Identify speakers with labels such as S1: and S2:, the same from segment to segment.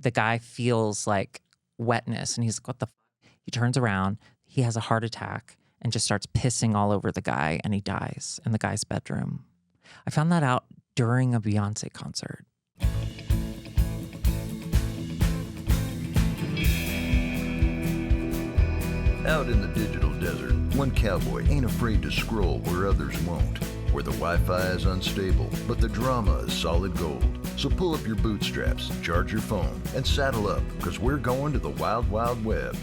S1: the guy feels like wetness and he's like, what the f-? He turns around, he has a heart attack and just starts pissing all over the guy and he dies in the guy's bedroom. I found that out during a Beyonce concert.
S2: Out in the digital desert, one cowboy ain't afraid to scroll where others won't. Where the Wi-Fi is unstable, but the drama is solid gold. So pull up your bootstraps, charge your phone, and saddle up, because we're going to the Wild Wild Web.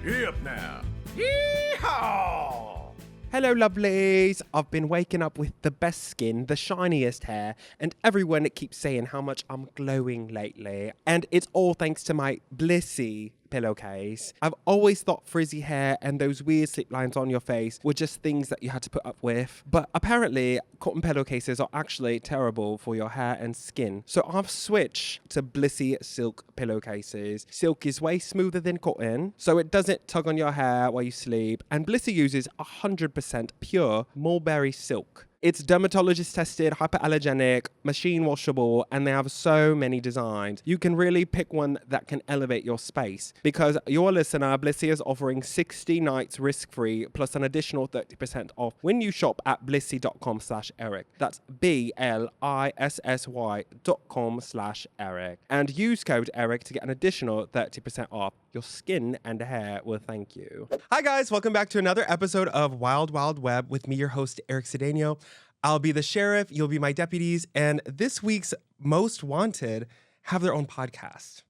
S3: Get up now. Yeehaw!
S4: Hello, lovelies. I've been waking up with the best skin, the shiniest hair, and everyone keeps saying how much I'm glowing lately. And it's all thanks to my Blissy pillowcase. I've always thought frizzy hair and those weird slip lines on your face were just things that you had to put up with. But apparently, cotton pillowcases are actually terrible for your hair and skin. So I've switched to Blissy silk pillowcases. Silk is way smoother than cotton, so it doesn't tug on your hair while you sleep. And Blissy uses 100% pure mulberry silk. It's dermatologist tested, hypoallergenic, machine washable, and they have so many designs. You can really pick one that can elevate your space. Because your listener, Blissy, is offering 60 nights risk-free plus an additional 30% off when you shop at blissy.com/Eric. That's BLISSY.com/Eric. And use code Eric to get an additional 30% off. Your skin and hair will thank you. Hi guys, welcome back to another episode of Wild Wild Web with me, your host, Eric Cedeno. I'll be the sheriff, you'll be my deputies, and this week's Most Wanted have their own podcast.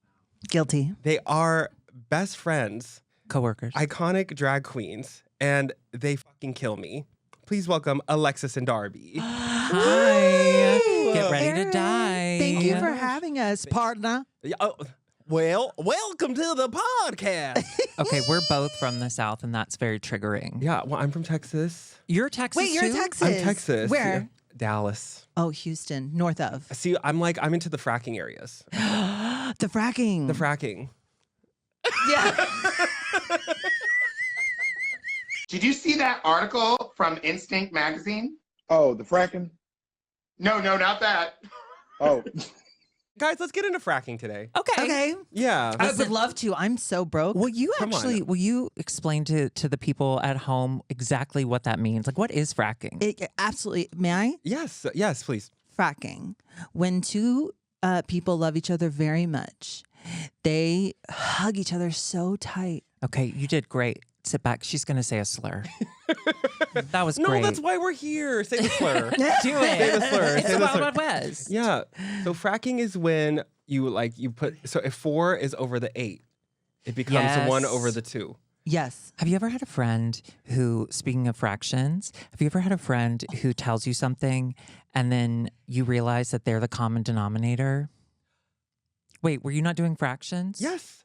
S5: Guilty.
S4: They are best friends,
S1: Coworkers.
S4: iconic drag queens, and they fucking kill me. Please welcome Alexis and Darby.
S1: Hi. Get ready to
S5: Eric,
S1: die.
S5: Thank you for having us, partner.
S4: Well, welcome to the podcast.
S1: Okay, we're both from the South, and that's very triggering.
S4: Yeah, well, I'm from Texas.
S1: You're Texas
S5: Wait, you're
S1: too?
S5: Texas.
S4: I'm Texas.
S5: Where?
S4: Yeah. Dallas.
S5: Oh, Houston, north of.
S4: See, I'm into the fracking areas.
S5: The fracking.
S4: The fracking.
S5: Yeah.
S6: Did you see that article from Instinct magazine?
S7: Oh, the fracking?
S6: No, not that.
S7: Oh.
S4: Guys, let's get into fracking today.
S5: Okay.
S4: Yeah.
S5: I would love to. I'm so broke.
S1: Will you
S4: Come on.
S1: will you explain to the people at home exactly what that means? Like, what is fracking?
S5: Absolutely. May I?
S4: Yes, please.
S5: Fracking. When two people love each other very much, they hug each other so tight.
S1: Okay, you did great. Sit back. She's going to say a slur. That was
S4: No,
S1: great.
S4: that's why we're here. Say the slur.
S1: Do it.
S4: Say the slur.
S1: It's
S4: Say
S1: the
S4: the
S1: Wild
S4: slur.
S1: Wild West.
S4: Yeah. So fracking is when you put, so if 4 is over the 8, it becomes
S1: Yes.
S4: 1 over the 2.
S5: Yes.
S1: Have you ever had a friend who, speaking of fractions, have you ever had a friend who tells you something and then you realize that they're the common denominator? Wait, were you not doing fractions?
S4: Yes.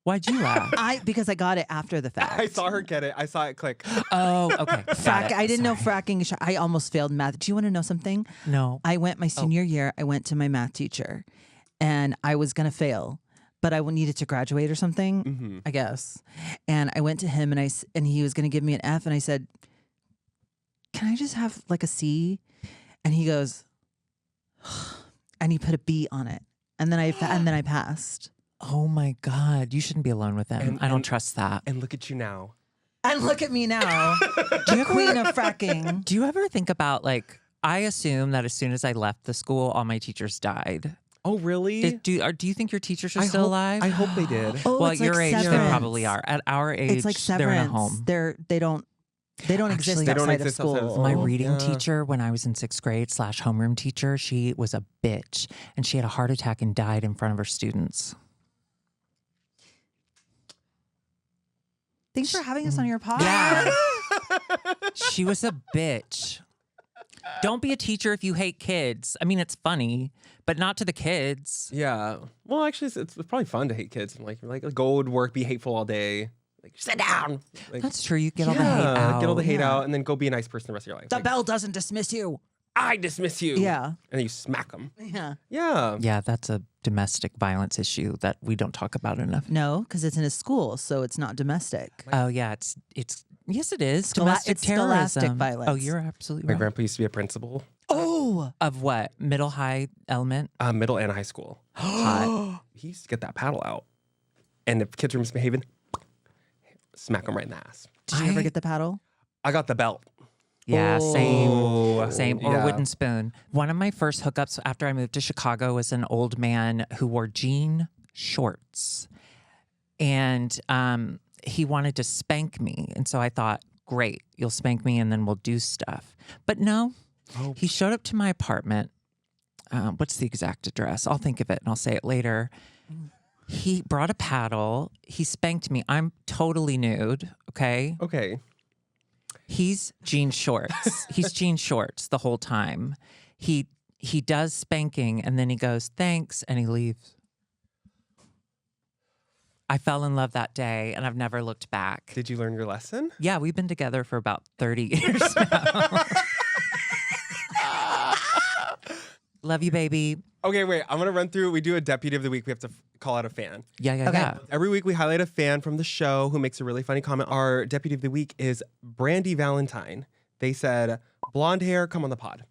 S1: Why'd you laugh?
S5: Because I got it after the fact.
S4: I saw her get it. I saw it click.
S1: Oh, okay. Got it.
S5: I didn't know
S1: Sorry.
S5: fracking. I almost failed math. Do you want to know something?
S1: No.
S5: I went my senior year. I went to my math teacher, and I was gonna fail, but I needed to graduate or something, I guess. And I went to him, and he was gonna give me an F, and I said, "Can I just have like a C?" And he goes, and he put a B on it, and then I passed.
S1: Oh my God. You shouldn't be alone with them. I don't trust that.
S4: And look at you now.
S5: And look at me now, queen of fracking.
S1: Do you ever think about, like, I assume that as soon as I left the school, all my teachers died.
S4: Oh, really?
S1: Do you think your teachers are still alive?
S4: I hope they did.
S5: Oh,
S1: Well,
S5: it's
S1: at your
S5: like
S1: age, they
S5: severance.
S1: probably are. At our age,
S5: It's like
S1: they're in a
S5: severance.
S1: home.
S5: They don't exist
S1: Actually,
S4: they don't
S5: outside of
S4: exist outside of
S5: school.
S4: school.
S1: My
S4: Oh,
S1: reading
S4: yeah.
S1: teacher, when I was in 6th grade / homeroom teacher, she was a bitch. And she had a heart attack and died in front of her students.
S5: Thanks for having us on your pod.
S1: Yeah. She was a bitch. Don't be a teacher if you hate kids. I mean, it's funny, but not to the kids.
S4: Yeah. Well, actually, it's probably fun to hate kids. Like go to work, be hateful all day. Like, sit down. Like,
S1: That's true. You get all the hate out.
S4: Get all the hate
S5: Yeah.
S4: out, and then go be a nice person the rest of your life.
S5: The
S4: Like,
S5: bell doesn't dismiss you.
S4: I dismiss you.
S5: Yeah.
S4: And then you smack them.
S5: Yeah.
S4: Yeah.
S1: Yeah, that's a domestic violence issue that we don't talk about enough.
S5: No, because it's in a school, so it's not domestic.
S1: Oh yeah, it's yes, it is
S5: Schola-
S1: domestic
S5: it's scholastic
S1: terrorism.
S5: violence.
S1: Oh, you're absolutely
S4: My
S1: right.
S4: grandpa used to be a principal.
S5: Oh, No.
S1: Of what? Middle, high, element?
S4: Middle and high school.
S1: Hot.
S4: He used to get that paddle out. And if kids were misbehaving, smack them right in the ass.
S5: Did you ever get the paddle?
S4: I got the belt.
S1: Yeah,
S4: Oh.
S1: same. Or
S4: Yeah.
S1: wooden spoon. One of my first hookups after I moved to Chicago was an old man who wore jean shorts. And he wanted to spank me. And so I thought, great, you'll spank me and then we'll do stuff. But no, he showed up to my apartment. What's the exact address? I'll think of it and I'll say it later. He brought a paddle. He spanked me. I'm totally nude, okay?
S4: Okay.
S1: He's jean shorts. He's jean shorts the whole time. He does spanking and then he goes, thanks, and he leaves. I fell in love that day and I've never looked back.
S4: Did you learn your lesson?
S1: Yeah, we've been together for about 30 years now. Love you, baby.
S4: Okay, wait. I'm going to run through. We do a Deputy of the Week. We have to call out a fan.
S1: Yeah.
S4: Every week we highlight a fan from the show who makes a really funny comment. Our Deputy of the Week is Brandy Valentine. They said, blonde hair, come on the pod.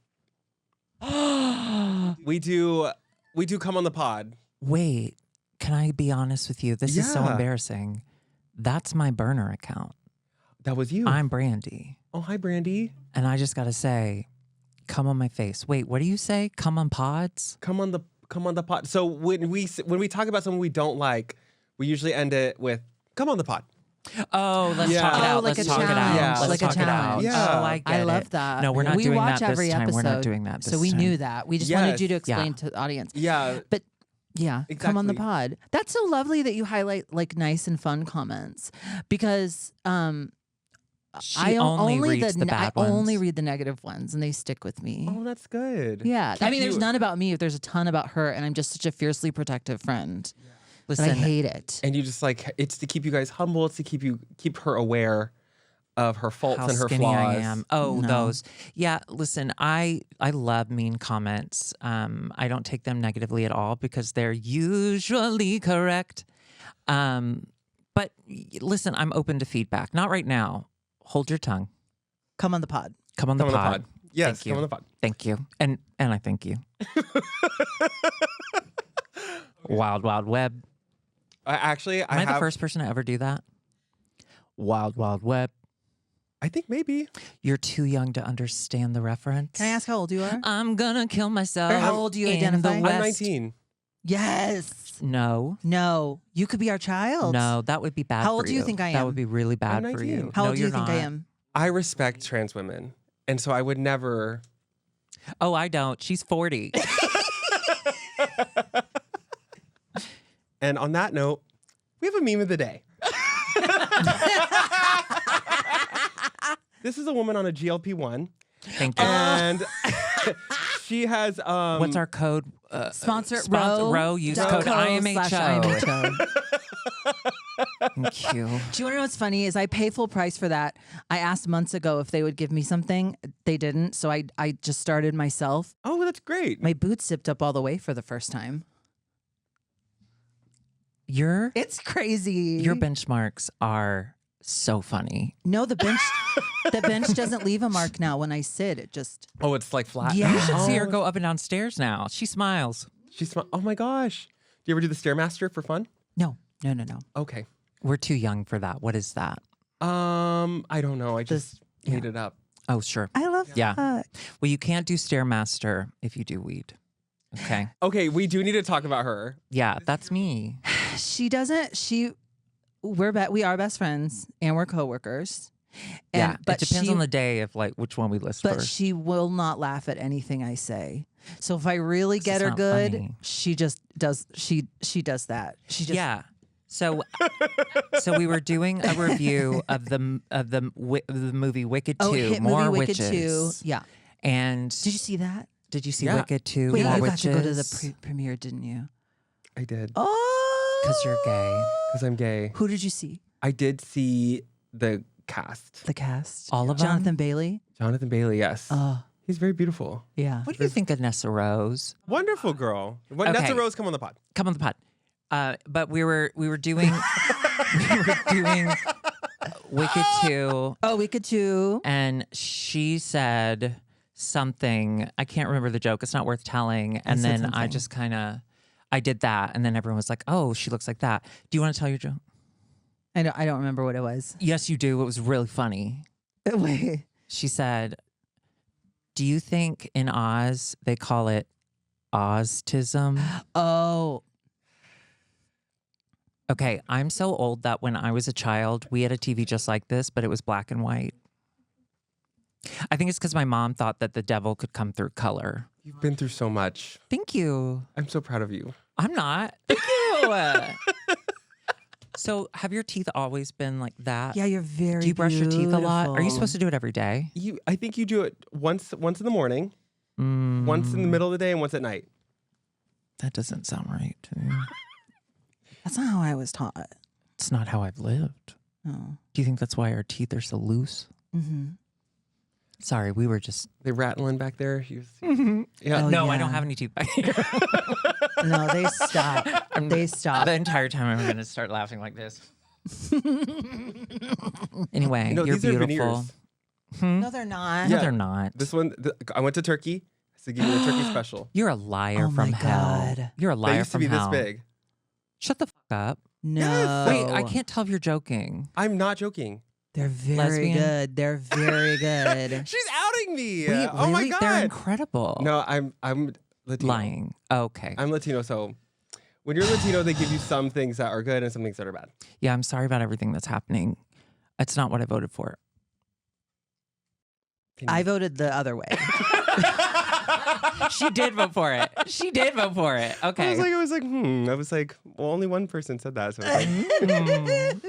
S4: We do come on the pod.
S1: Wait, can I be honest with you? This is so
S4: Yeah.
S1: embarrassing. That's my burner account.
S4: That was you.
S1: I'm Brandy.
S4: Oh, hi, Brandy.
S1: And I just got to say, come on my face. Wait, what do you say? Come on pods?
S4: Come on the pod. So when we talk about someone we don't like, we usually end it with "come on the pod."
S1: Oh, let's
S4: Yeah.
S1: talk it out.
S5: Oh, like
S1: let's
S5: a
S1: talk it out.
S5: challenge.
S4: Yeah.
S1: Let's
S5: Like a
S1: talk it out.
S5: challenge.
S4: Yeah.
S1: Oh, I get
S5: I
S1: it.
S5: love that.
S1: No, we're not
S5: we
S1: doing
S5: watch
S1: that
S5: every
S1: this time.
S5: episode.
S1: We're not doing that this
S5: So we
S1: time.
S5: knew that. We just
S4: Yes.
S5: wanted you to explain
S1: Yeah.
S5: to the audience.
S4: Yeah.
S5: But yeah, come on the
S4: Exactly.
S5: pod. That's so lovely that you highlight like nice and fun comments because
S1: She
S5: I
S1: only reads the bad
S5: I
S1: ones.
S5: only read the negative ones and they stick with me.
S4: Oh, that's good.
S5: Yeah, I mean, there's
S4: cute.
S5: none about me. There's a ton about her, and I'm just such a fiercely protective friend. But I
S1: Listen,
S5: hate it.
S4: And you just like it's to keep you guys humble. It's to keep her aware of her faults
S1: how
S4: and her
S1: skinny
S4: flaws.
S1: I am. Oh,
S5: No.
S1: those. Yeah, listen, I love mean comments. I don't take them negatively at all because they're usually correct. But listen, I'm open to feedback. Not right now. Hold your tongue.
S5: Come on the pod.
S1: Come on the
S4: Come on
S1: pod.
S4: the pod. Yes,
S1: Thank you.
S4: come on the pod.
S1: Thank you. And I thank you. Wild, wild web.
S4: I
S1: Am I the first person to ever do that? Wild, wild web.
S4: I think maybe.
S1: You're too young to understand the reference.
S5: Can I ask how old you are?
S1: I'm gonna kill myself.
S5: Or how old do you
S1: in
S5: identify?
S1: the
S5: I'm
S1: West.
S4: I'm 19.
S5: Yes.
S1: No.
S5: No. You could be our child.
S1: No, that would be bad
S5: How
S1: for
S5: old do you think I
S1: That
S5: am?
S1: would be really bad
S4: I'm
S1: for
S4: 19.
S1: you.
S5: How
S1: No,
S5: old do you
S1: you're
S5: think I
S1: not.
S5: am?
S4: I respect trans women, and so I would never.
S1: Oh, I don't. She's 40.
S4: And on that note, we have a meme of the day. This is a woman on a GLP-1,
S1: Thank you.
S4: and she has
S1: What's our code?
S5: Sponsor
S1: Row.
S5: Row.
S1: Use
S5: dot
S1: code
S5: co
S1: IMHO.
S5: slash IMHO.
S1: Thank you.
S5: Do you want to know what's funny? Is I pay full price for that. I asked months ago if they would give me something. They didn't, so I just started myself.
S4: Oh, that's great.
S5: My boots zipped up all the way for the first time.
S1: Your
S5: It's crazy.
S1: benchmarks are so funny.
S5: No, the bench doesn't leave a mark now when I sit. It just
S4: Oh, it's like flat.
S5: Yeah.
S1: You should see her
S4: Oh,
S1: go up and down stairs now. She smiles.
S4: Oh my gosh. Do you ever do the Stairmaster for fun?
S5: no.
S4: Okay.
S1: We're too young for that. What is that?
S4: I don't know. I just made it up.
S1: Oh, sure.
S5: I love
S1: Yeah.
S5: that.
S1: Well, you can't do Stairmaster if you do weed. Okay.
S4: Okay, we do need to talk about her.
S1: Yeah, that's me.
S5: She doesn't. We are best friends and we're coworkers.
S1: Yeah,
S5: but
S1: it depends
S5: she,
S1: on the day of like which one we list
S5: But
S1: first.
S5: she will not laugh at anything I say. So if I really
S1: 'Cause
S5: get
S1: it's
S5: her
S1: not
S5: good,
S1: funny.
S5: she just does. She does that. She just
S1: Yeah. So we were doing a review of the movie Wicked 2,
S5: hit
S1: More
S5: movie
S1: Witches.
S5: Wicked 2. Yeah.
S1: And
S5: Did you see that?
S1: did you see
S4: Yeah.
S1: Wicked 2,
S5: Wait,
S1: More
S5: you got
S1: Witches?
S5: to go to the premiere, didn't you?
S4: I did.
S5: Oh,
S1: Because you're gay.
S4: Because I'm gay.
S5: Who did you see?
S4: I did see the cast.
S5: The cast.
S1: All of them?
S5: Jonathan Bailey.
S4: Jonathan Bailey, yes.
S5: Oh,
S4: He's very beautiful.
S5: yeah.
S1: What do you think of Nessa Rose?
S4: Wonderful girl. When
S1: Okay.
S4: Nessa Rose, come on the pod.
S1: Come on the pod. But we were doing Wicked 2,
S5: Oh, Wicked 2.
S1: and she said something. I can't remember the joke. It's not worth telling. And
S5: said
S1: then I
S5: something.
S1: just I did that. And then everyone was like, oh, she looks like that. Do you want to tell your joke?
S5: I don't remember what it was.
S1: Yes, you do. It was really funny.
S5: Wait.
S1: She said, do you think in Oz they call it Oztism?
S5: Oh.
S1: Okay, I'm so old that when I was a child, we had a TV just like this, but it was black and white. I think it's because my mom thought that the devil could come through color.
S4: You've been through so much.
S1: Thank you.
S4: I'm so proud of you.
S1: I'm not. Thank you. So have your teeth always been like that?
S5: Yeah, you're very
S1: Do you brush your teeth a lot? Are you
S5: beautiful.
S1: supposed to do it every day?
S4: I think you do it once in the morning, once in the middle of the day, and once at night.
S1: That doesn't sound right to me.
S5: That's not how I was taught.
S1: It's not how I've lived.
S5: Oh.
S1: Do you think that's why our teeth are so loose?
S5: Mm-hmm.
S1: Sorry, we were just...
S4: They rattling back there. Yeah.
S5: Oh,
S1: no, I
S5: yeah.
S1: don't have any teeth back here.
S5: No, they stop. They stop.
S1: The entire time I'm going to start laughing like this. Anyway,
S4: No,
S1: you're
S4: these are
S1: beautiful.
S4: veneers.
S5: No, they're not.
S1: No,
S4: Yeah.
S1: they're not.
S4: This one, I went to Turkey to give you a turkey special.
S1: You're a liar
S5: Oh
S1: from
S5: my
S1: hell.
S5: God.
S1: You're a
S4: They
S1: liar
S4: used to
S1: from
S4: be
S1: hell.
S4: this big.
S1: Shut the fuck up.
S5: No.
S1: Wait, I can't tell if you're joking.
S4: I'm not joking.
S5: They're very
S1: Lesbian?
S5: good. They're very good.
S4: She's outing me.
S1: Wait,
S4: Oh my
S1: really?
S4: god.
S1: They're incredible.
S4: No, I'm Latino.
S1: Lying. Okay.
S4: I'm Latino, so when you're Latino, they give you some things that are good and some things that are bad.
S1: Yeah, I'm sorry about everything that's happening. It's not what I voted for.
S5: I voted the other way.
S1: She did vote for it. She did vote for it. Okay.
S4: I was like, well, only one person said that. So I was like,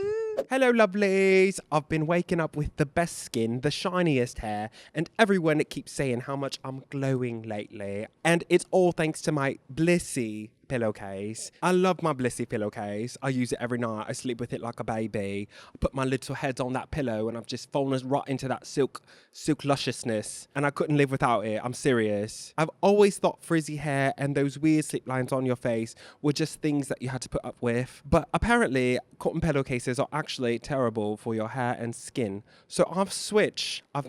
S4: Hello, lovelies. I've been waking up with the best skin, the shiniest hair, and everyone keeps saying how much I'm glowing lately. And it's all thanks to my Blissy pillowcase. I love my Blissy pillowcase. I use it every night. I sleep with it like a baby. I put my little head on that pillow and I've just fallen right into that silk lusciousness. And I couldn't live without it. I'm serious. I've always thought frizzy hair and those weird slip lines on your face were just things that you had to put up with. But apparently, cotton pillowcases are actually terrible for your hair and skin. So I've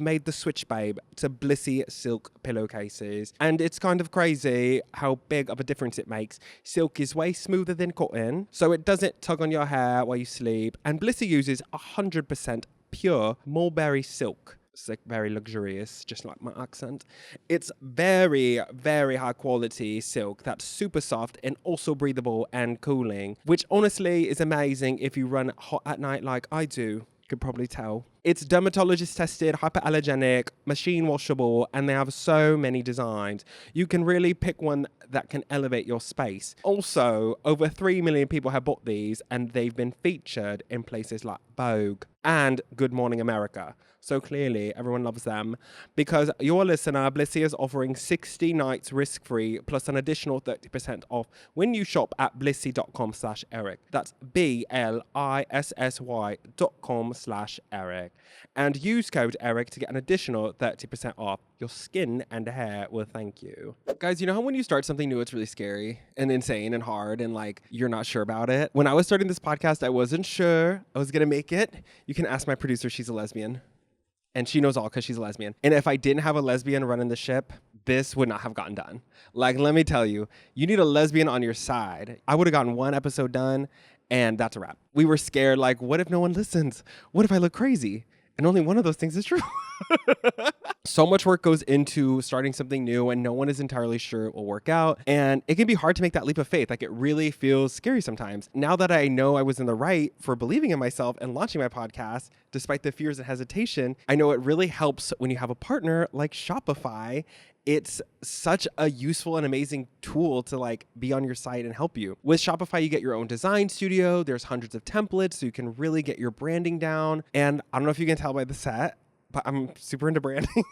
S4: made the switch, babe, to Blissy silk pillowcases. And it's kind of crazy how big of a difference it makes. Silk is way smoother than cotton, so it doesn't tug on your hair while you sleep. And Blissy uses 100% pure mulberry silk. It's like very luxurious, just like my accent. It's very, very high quality silk that's super soft and also breathable and cooling, which honestly is amazing if you run hot at night like I do. You could probably tell. It's dermatologist tested, hypoallergenic, machine washable, and they have so many designs. You can really pick one that can elevate your space. Also, over 3 million people have bought these, and they've been featured in places like Vogue and Good Morning America. So clearly, everyone loves them. Because your listener, Blissy, is offering 60 nights risk-free plus an additional 30% off when you shop at blissy.com/Eric. That's BLISSY.com/Eric. And use code Eric to get an additional 30% off. Your skin and hair will thank you. Guys, you know how when you start something new, it's really scary and insane and hard and like you're not sure about it? When I was starting this podcast, I wasn't sure I was going to make it. You can ask my producer. She's a lesbian. And she knows all because she's a lesbian. And if I didn't have a lesbian running the ship, this would not have gotten done. Like, let me tell you, you need a lesbian on your side. I would have gotten one episode done, and that's a wrap. We were scared, like, what if no one listens? What if I look crazy? And only one of those things is true. So much work goes into starting something new and no one is entirely sure it will work out. And it can be hard to make that leap of faith. Like it really feels scary sometimes. Now that I know I was in the right for believing in myself and launching my podcast, despite the fears and hesitation, I know it really helps when you have a partner like Shopify. It's such a useful and amazing tool to like be on your site and help you. With Shopify, you get your own design studio. There's hundreds of templates, so you can really get your branding down. And I don't know if you can tell by the set, but I'm super into branding.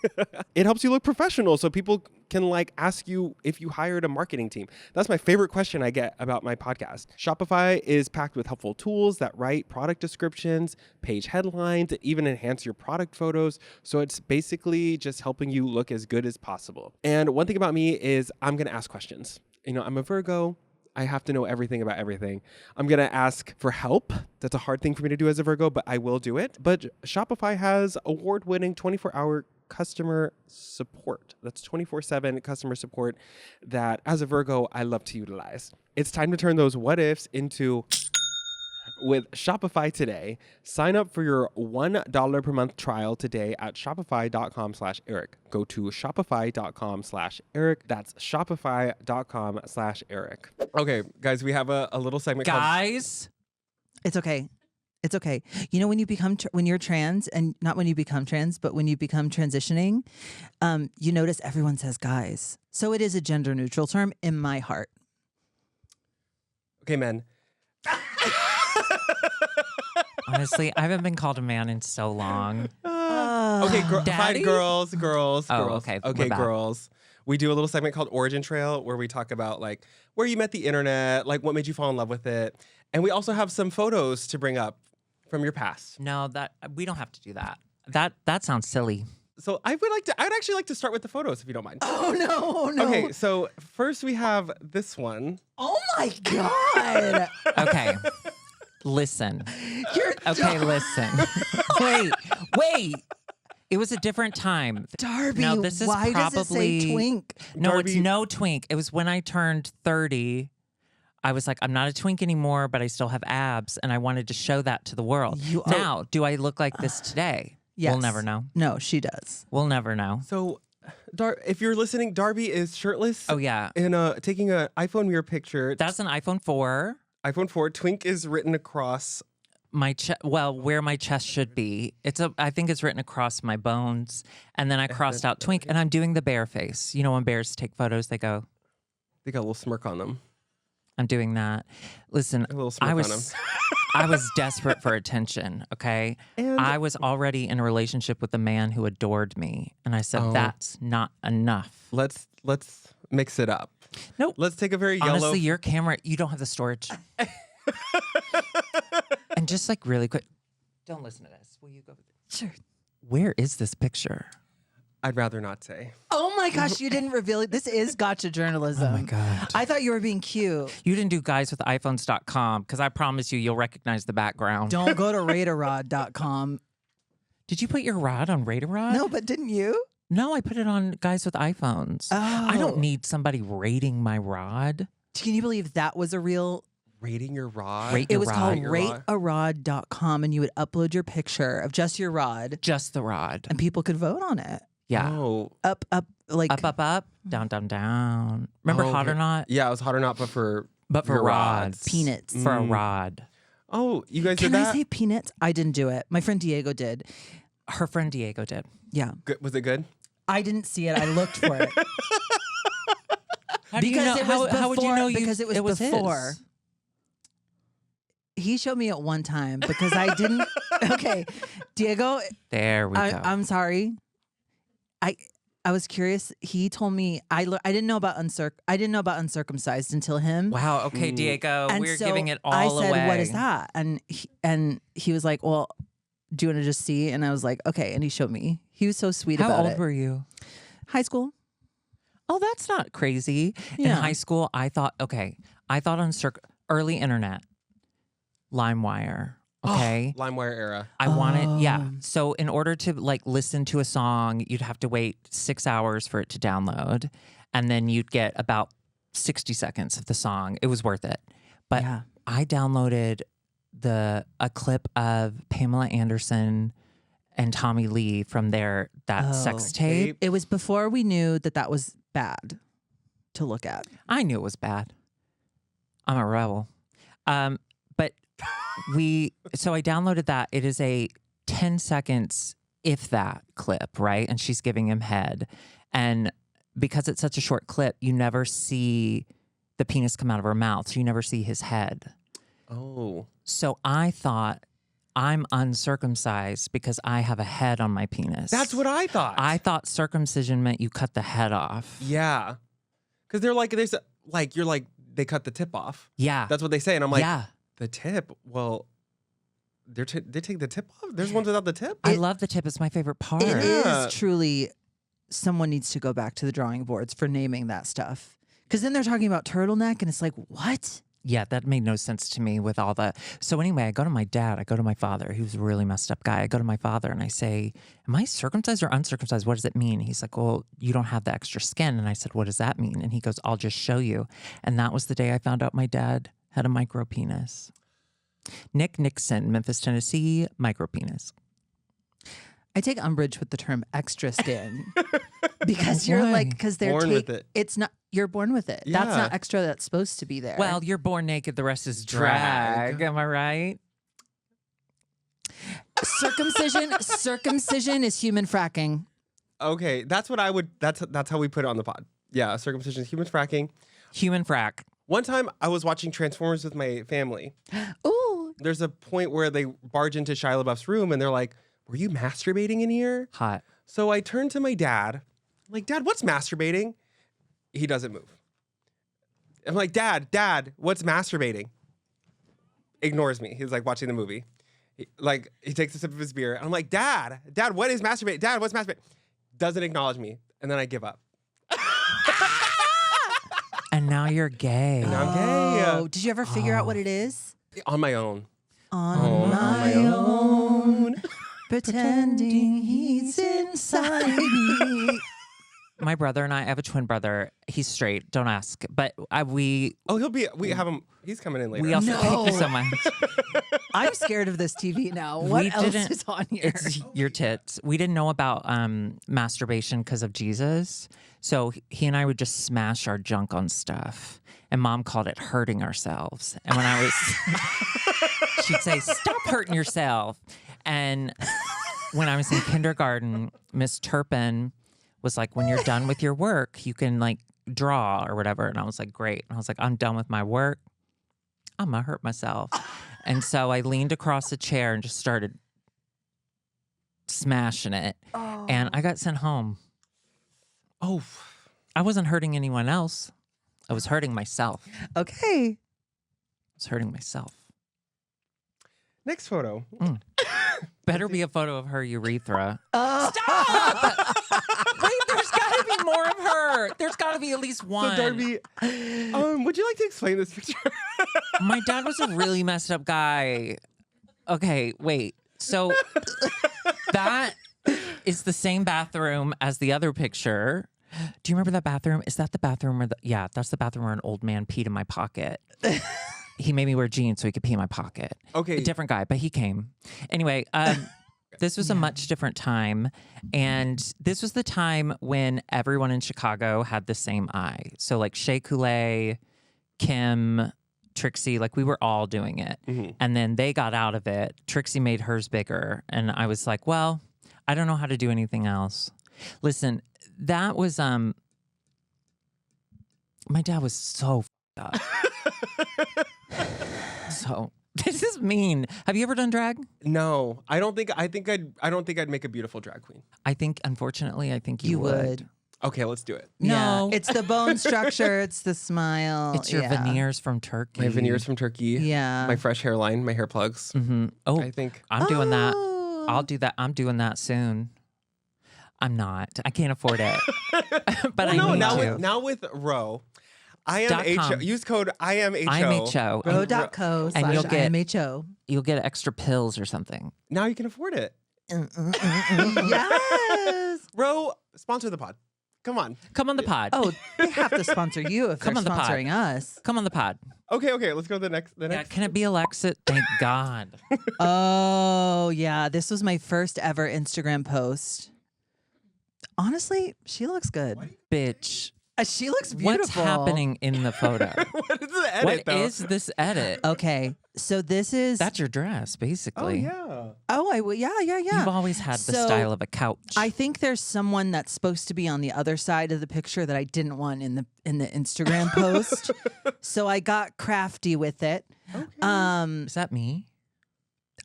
S4: It helps you look professional, so people can like ask you if you hired a marketing team. That's my favorite question I get about my podcast. Shopify is packed with helpful tools that write product descriptions, page headlines, that even enhance your product photos. So it's basically just helping you look as good as possible. And one thing about me is I'm going to ask questions. You know, I'm a Virgo. I have to know everything about everything. I'm going to ask for help. That's a hard thing for me to do as a Virgo, but I will do it. But Shopify has award-winning 24-hour customer support. That's 24/7 customer support that, as a Virgo, I love to utilize. It's time to turn those what ifs into with Shopify today. Sign up for your $1 per month trial today at shopify.com/Eric. Go to shopify.com/Eric. That's shopify.com/Eric.
S8: Okay, guys, we have a little segment
S1: Guys,
S5: It's okay. It's okay. You know, when you become when you're trans, and not when you become trans, but when you become transitioning, you notice everyone says guys. So it is a gender neutral term in my heart.
S8: Okay, men.
S1: honestly, I haven't been called a man in so long.
S8: Okay,
S1: Daddy?
S8: fine, girls.
S1: Okay, we're
S8: Okay,
S1: back.
S8: girls. We do a little segment called Origin Trail where we talk about like where you met the internet, like what made you fall in love with it. And we also have some photos to bring up from your past.
S1: No, that we don't have to do that. That sounds silly.
S8: So I'd actually like to start with the photos if you don't mind.
S5: Oh, no.
S8: Okay, so first we have this one.
S5: Oh, my God.
S1: Okay. Listen. Listen. Wait. It was a different time.
S5: Darby,
S1: Now, this is
S5: why does it say
S1: probably-
S5: twink?
S1: No,
S8: Darby-
S1: it's no twink. It was when I turned 30. I was like, I'm not a twink anymore, but I still have abs, and I wanted to show that to the world. Now, do I look like this today?
S5: Yes.
S1: We'll never know.
S5: No, she does.
S1: We'll never know.
S8: So if you're listening, Darby is shirtless.
S1: Oh, yeah.
S8: And taking an iPhone mirror picture.
S1: That's an iPhone 4.
S8: iPhone 4. Twink is written across.
S1: Where my chest should be. I think it's written across my bones, and then I crossed out twink, and I'm doing the bear face. You know, when bears take photos, they go.
S8: They got a little smirk on them.
S1: I'm doing that. Listen,
S8: A little smirk on them.
S1: I was desperate for attention. Okay,
S8: And-
S1: I was already in a relationship with a man who adored me, and I said that's not enough.
S8: Let's mix it up.
S1: Nope.
S8: Let's take a very yellow.
S1: Honestly, your camera, you don't have the storage. And just like really quick, don't listen to this. Will you go?
S5: Sure.
S1: Where is this picture?
S8: I'd rather not say.
S5: Oh, my gosh, you didn't reveal it. This is gotcha journalism.
S1: Oh my God.
S5: I thought you were being cute.
S1: You didn't do guyswithiphones.com because I promise you'll recognize the background.
S5: Don't go to radarod.com.
S1: Did you put your rod on Radarod?
S5: No, but didn't you?
S1: No, I put it on Guys with iPhones. I
S5: Oh.
S1: don't need somebody rating my rod.
S5: Can you believe that was a real...
S8: Rating your rod.
S1: Rate
S5: It
S1: your
S5: was
S1: rod.
S5: called
S8: Your rod.
S5: ratearod.com, and you would upload your picture of just your rod,
S1: Just the rod.
S5: and people could vote on it.
S1: Yeah.
S8: Oh.
S5: Up, like...
S1: Up, down, down. Remember
S8: Oh,
S1: Hot or
S8: okay.
S1: Not?
S8: Yeah, it was Hot or Not, but for
S1: your
S8: rods.
S5: Peanuts.
S1: For a
S8: Mm.
S1: rod.
S8: Oh, you guys
S5: Can
S8: did
S5: I
S8: that?
S5: say peanuts? I didn't do it. My friend Diego did.
S1: Her friend Diego did.
S5: Yeah.
S8: Good. Was it good?
S5: I didn't see it. I looked for it.
S1: How do you know?
S5: Because it was
S1: how would you
S5: before-
S1: know
S5: because it was before.
S1: his?
S5: He showed me it one time because I didn't... Okay, Diego,
S1: There we go.
S5: I'm sorry. I was curious. He told me I didn't know about uncircumcised until him.
S1: Wow. Okay, Diego,
S5: And
S1: we're
S5: so
S1: giving it all
S5: I said,
S1: away.
S5: "What is that?" And he was like, "Well, do you want to just see?" And I was like, "Okay." And he showed me. He was so sweet
S1: How
S5: about
S1: old
S5: it.
S1: were you?
S5: High school.
S1: Oh, that's not crazy. In
S5: Yeah.
S1: high school, I thought on early internet, LimeWire. Okay.
S8: LimeWire era.
S1: I wanted, yeah.
S5: Oh.
S1: So in order to like listen to a song, you'd have to wait 6 hours for it to download. And then you'd get about 60 seconds of the song. It was worth it. But
S5: Yeah.
S1: I downloaded a clip of Pamela Anderson and Tommy Lee from that sex tape.
S5: It was before we knew that was bad to look at.
S1: I knew it was bad. I'm a rebel. But so I downloaded that. It is a 10 seconds, if that, clip, right? And she's giving him head. And because it's such a short clip, you never see the penis come out of her mouth. So you never see his head.
S8: Oh.
S1: So I thought I'm uncircumcised because I have a head on my penis.
S8: That's what I thought.
S1: I thought circumcision meant you cut the head off.
S8: Yeah. Because they're like, they cut the tip off.
S1: Yeah.
S8: That's what they say. And I'm like,
S1: yeah.
S8: the tip? Well, they take the tip off? There's ones without the tip?
S1: I love the tip. It's my favorite part.
S5: It
S8: Yeah.
S5: is truly, someone needs to go back to the drawing boards for naming that stuff. Because then they're talking about turtleneck, and it's like, what?
S1: Yeah, that made no sense to me with all the. So anyway, I go to my dad. I go to my father, who's a really messed up guy. I go to my father and I say, "Am I circumcised or uncircumcised? What does it mean?" He's like, "Well, you don't have the extra skin." And I said, "What does that mean?" And he goes, "I'll just show you." And that was the day I found out my dad had a micro penis. Nick Nixon, Memphis, Tennessee, micro penis.
S5: I take umbrage with the term extra skin because you're
S1: Why?
S5: like, because they're
S8: Born with it.
S5: It's not, you're born with it. That's
S8: Yeah.
S5: not extra. That's supposed to be there.
S1: Well, you're born naked. The rest is drag. Am I right?
S5: circumcision is human fracking.
S8: Okay, that's what I would. That's how we put it on the pod. Yeah, circumcision, human fracking.
S1: Human frack.
S8: One time, I was watching Transformers with my family.
S5: Ooh.
S8: There's a point where they barge into Shia LaBeouf's room, and they're like, "Were you masturbating in here?"
S1: Hot.
S8: So I turned to my dad. I'm like, "Dad, what's masturbating?" He doesn't move. I'm like, Dad, what's masturbating?" Ignores me. He's like watching the movie. He takes a sip of his beer. I'm like, Dad, what is masturbating? Dad, what's masturbating? Doesn't acknowledge me. And then I give up.
S1: And now you're gay.
S8: Now I'm gay.
S5: Oh, did you ever figure out what it is?
S8: On my own.
S5: On my own, pretending he's inside me.
S1: My brother and I have a twin brother. He's straight. Don't ask. But we
S8: Oh, we have him. He's coming in later.
S1: also
S5: No.
S1: thank you so much.
S5: I'm scared of this TV now. What
S1: We
S5: else
S1: didn't-
S5: is on here?
S1: It's your tits. We didn't know about masturbation because of Jesus. So he and I would just smash our junk on stuff. And Mom called it hurting ourselves. And when I was, she'd say, "Stop hurting yourself." And when I was in kindergarten, Miss Turpin was like, "When you're done with your work, you can like draw or whatever." And I was like, "Great." And I was like, "I'm done with my work. I'm gonna hurt myself." And so I leaned across the chair and just started smashing it. And I got sent home.
S8: Oh,
S1: I wasn't hurting anyone else. I was hurting myself. I
S5: Okay.
S1: was hurting myself.
S8: next photo.
S1: Better be a photo of her urethra.
S5: Oh.
S1: Stop! Wait, there's got to be more of her. There's got to be at least one.
S8: So Darby, would you like to explain this picture?
S1: My dad was a really messed up guy. Okay, wait. So that is the same bathroom as the other picture. Do you remember that bathroom? Is that the bathroom where yeah, that's the bathroom where an old man peed in my pocket. He made me wear jeans so he could pee in my pocket.
S8: Okay.
S1: A different guy, but he came. Anyway, this was a much different time. And this was the time when everyone in Chicago had the same eye. So like Shea Coulee, Kim, Trixie, like we were all doing it.
S8: Mm-hmm.
S1: And then they got out of it. Trixie made hers bigger. And I was like, well, I don't know how to do anything else. Listen, that was my dad was so f***ed up. So this is mean. Have you ever done drag?
S8: No, I don't think I'd make a beautiful drag queen.
S1: I think, unfortunately, I think
S5: You would.
S8: Okay, let's do it.
S1: No.
S5: Yeah. It's the bone structure. It's the smile.
S1: It's your
S5: yeah.
S1: veneers from Turkey.
S8: My veneers from Turkey.
S5: Yeah.
S8: My fresh hairline, my hair plugs.
S1: Mm-hmm. Oh,
S8: I think.
S1: I'm doing that.
S5: Oh.
S1: I'll do that. I'm doing that soon. I'm not. I can't afford it. But I need to.
S8: now with Ro,
S1: .com.
S8: Use code IMHO.
S1: IMHO.
S5: Ro.co
S1: And you'll
S5: /
S1: get-
S5: IMHO.
S1: You'll get extra pills or something.
S8: Now you can afford it.
S5: Yes.
S8: Ro, sponsor the pod. Come on.
S1: Come on the pod.
S5: Oh, they have to sponsor you if
S1: Come
S5: they're
S1: on the pod.
S5: sponsoring us.
S1: Come on the pod.
S8: Okay, let's go to the next.
S1: Yeah, can it be Alexa? Thank God.
S5: Oh, yeah. This was my first ever Instagram post. Honestly, she looks good.
S1: Bitch.
S5: She looks beautiful.
S1: What's happening in the photo?
S8: What is the edit,
S1: What
S8: though?
S1: is this edit?
S5: Okay, so this is.
S1: That's your dress,
S8: Oh,
S1: basically.
S8: yeah.
S5: Oh, yeah.
S1: You've always had the
S5: So,
S1: style of a couch.
S5: I think there's someone that's supposed to be on the other side of the picture that I didn't want in the Instagram post. So I got crafty with it.
S1: Is that me?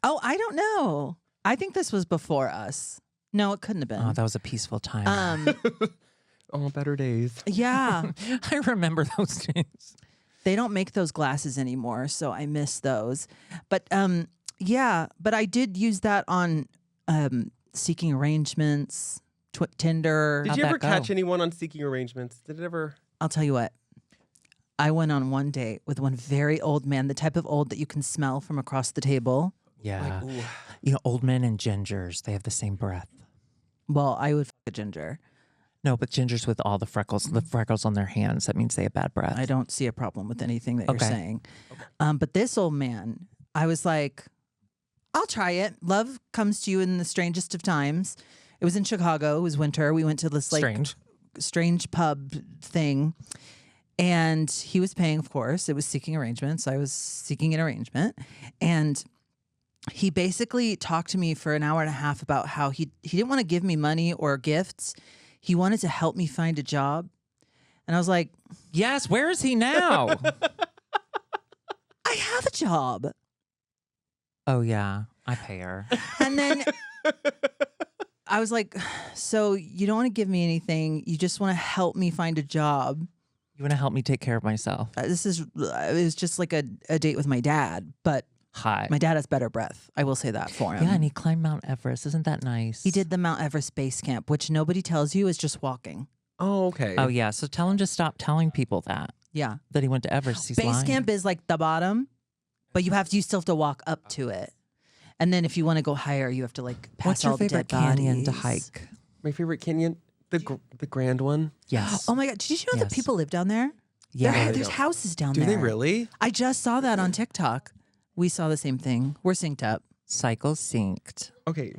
S5: Oh, I don't know. I think this was before us. No, it couldn't have been.
S1: Oh, that was a peaceful time.
S8: Oh, better days.
S5: Yeah.
S1: I remember those days.
S5: They don't make those glasses anymore, so I miss those. But yeah, but I did use that on Seeking Arrangements, Tinder.
S8: Did
S1: How'd
S8: you ever
S1: that go?
S8: catch anyone on Seeking Arrangements? Did it ever?
S5: I'll tell you what. I went on one date with one very old man, the type of old that you can smell from across the table.
S1: Yeah.
S8: Ooh.
S1: You know, old men and gingers, they have the same breath.
S5: Well, I would fuck a ginger.
S1: No, but gingers with all the freckles on their hands, that means they have bad breath.
S5: I don't see a problem with anything that you're
S1: Okay.
S5: saying. But this old man, I was like, I'll try it. Love comes to you in the strangest of times. It was in Chicago. It was winter. We went to this like strange pub thing. And he was paying, of course. It was seeking arrangements. I was seeking an arrangement. And he basically talked to me for an hour and a half about how he didn't want to give me money or gifts. He wanted to help me find a job. And I was like,
S1: Yes, where is he now?
S5: I have a job.
S1: Oh, yeah, I pay her.
S5: And then I was like, so you don't want to give me anything. You just want to help me find a job.
S1: You want to help me take care of myself?
S5: It was just like a date with my dad, but
S1: Hi.
S5: my dad has better breath. I will say that for him.
S1: Yeah, and he climbed Mount Everest. Isn't that nice?
S5: He did the Mount Everest base camp, which nobody tells you is just walking.
S8: Oh, okay.
S1: Oh, yeah. So tell him to stop telling people that
S5: Yeah.
S1: he went to Everest. He's
S5: Base
S1: lying.
S5: camp is like the bottom, but you still have to walk up to it. And then if you want to go higher, you have to like pass
S1: What's your
S5: all the
S1: favorite
S5: dead
S1: canyon to
S5: bodies.
S1: hike?
S8: My favorite canyon, the grand one.
S1: Yes.
S5: Oh my God. Did you know that
S1: Yes.
S5: people live down there?
S1: Yeah.
S5: There's houses down
S8: Do
S5: there.
S8: they really?
S5: I just saw that on TikTok. We saw the same thing. We're synced up.
S1: Cycle synced.
S8: Okay.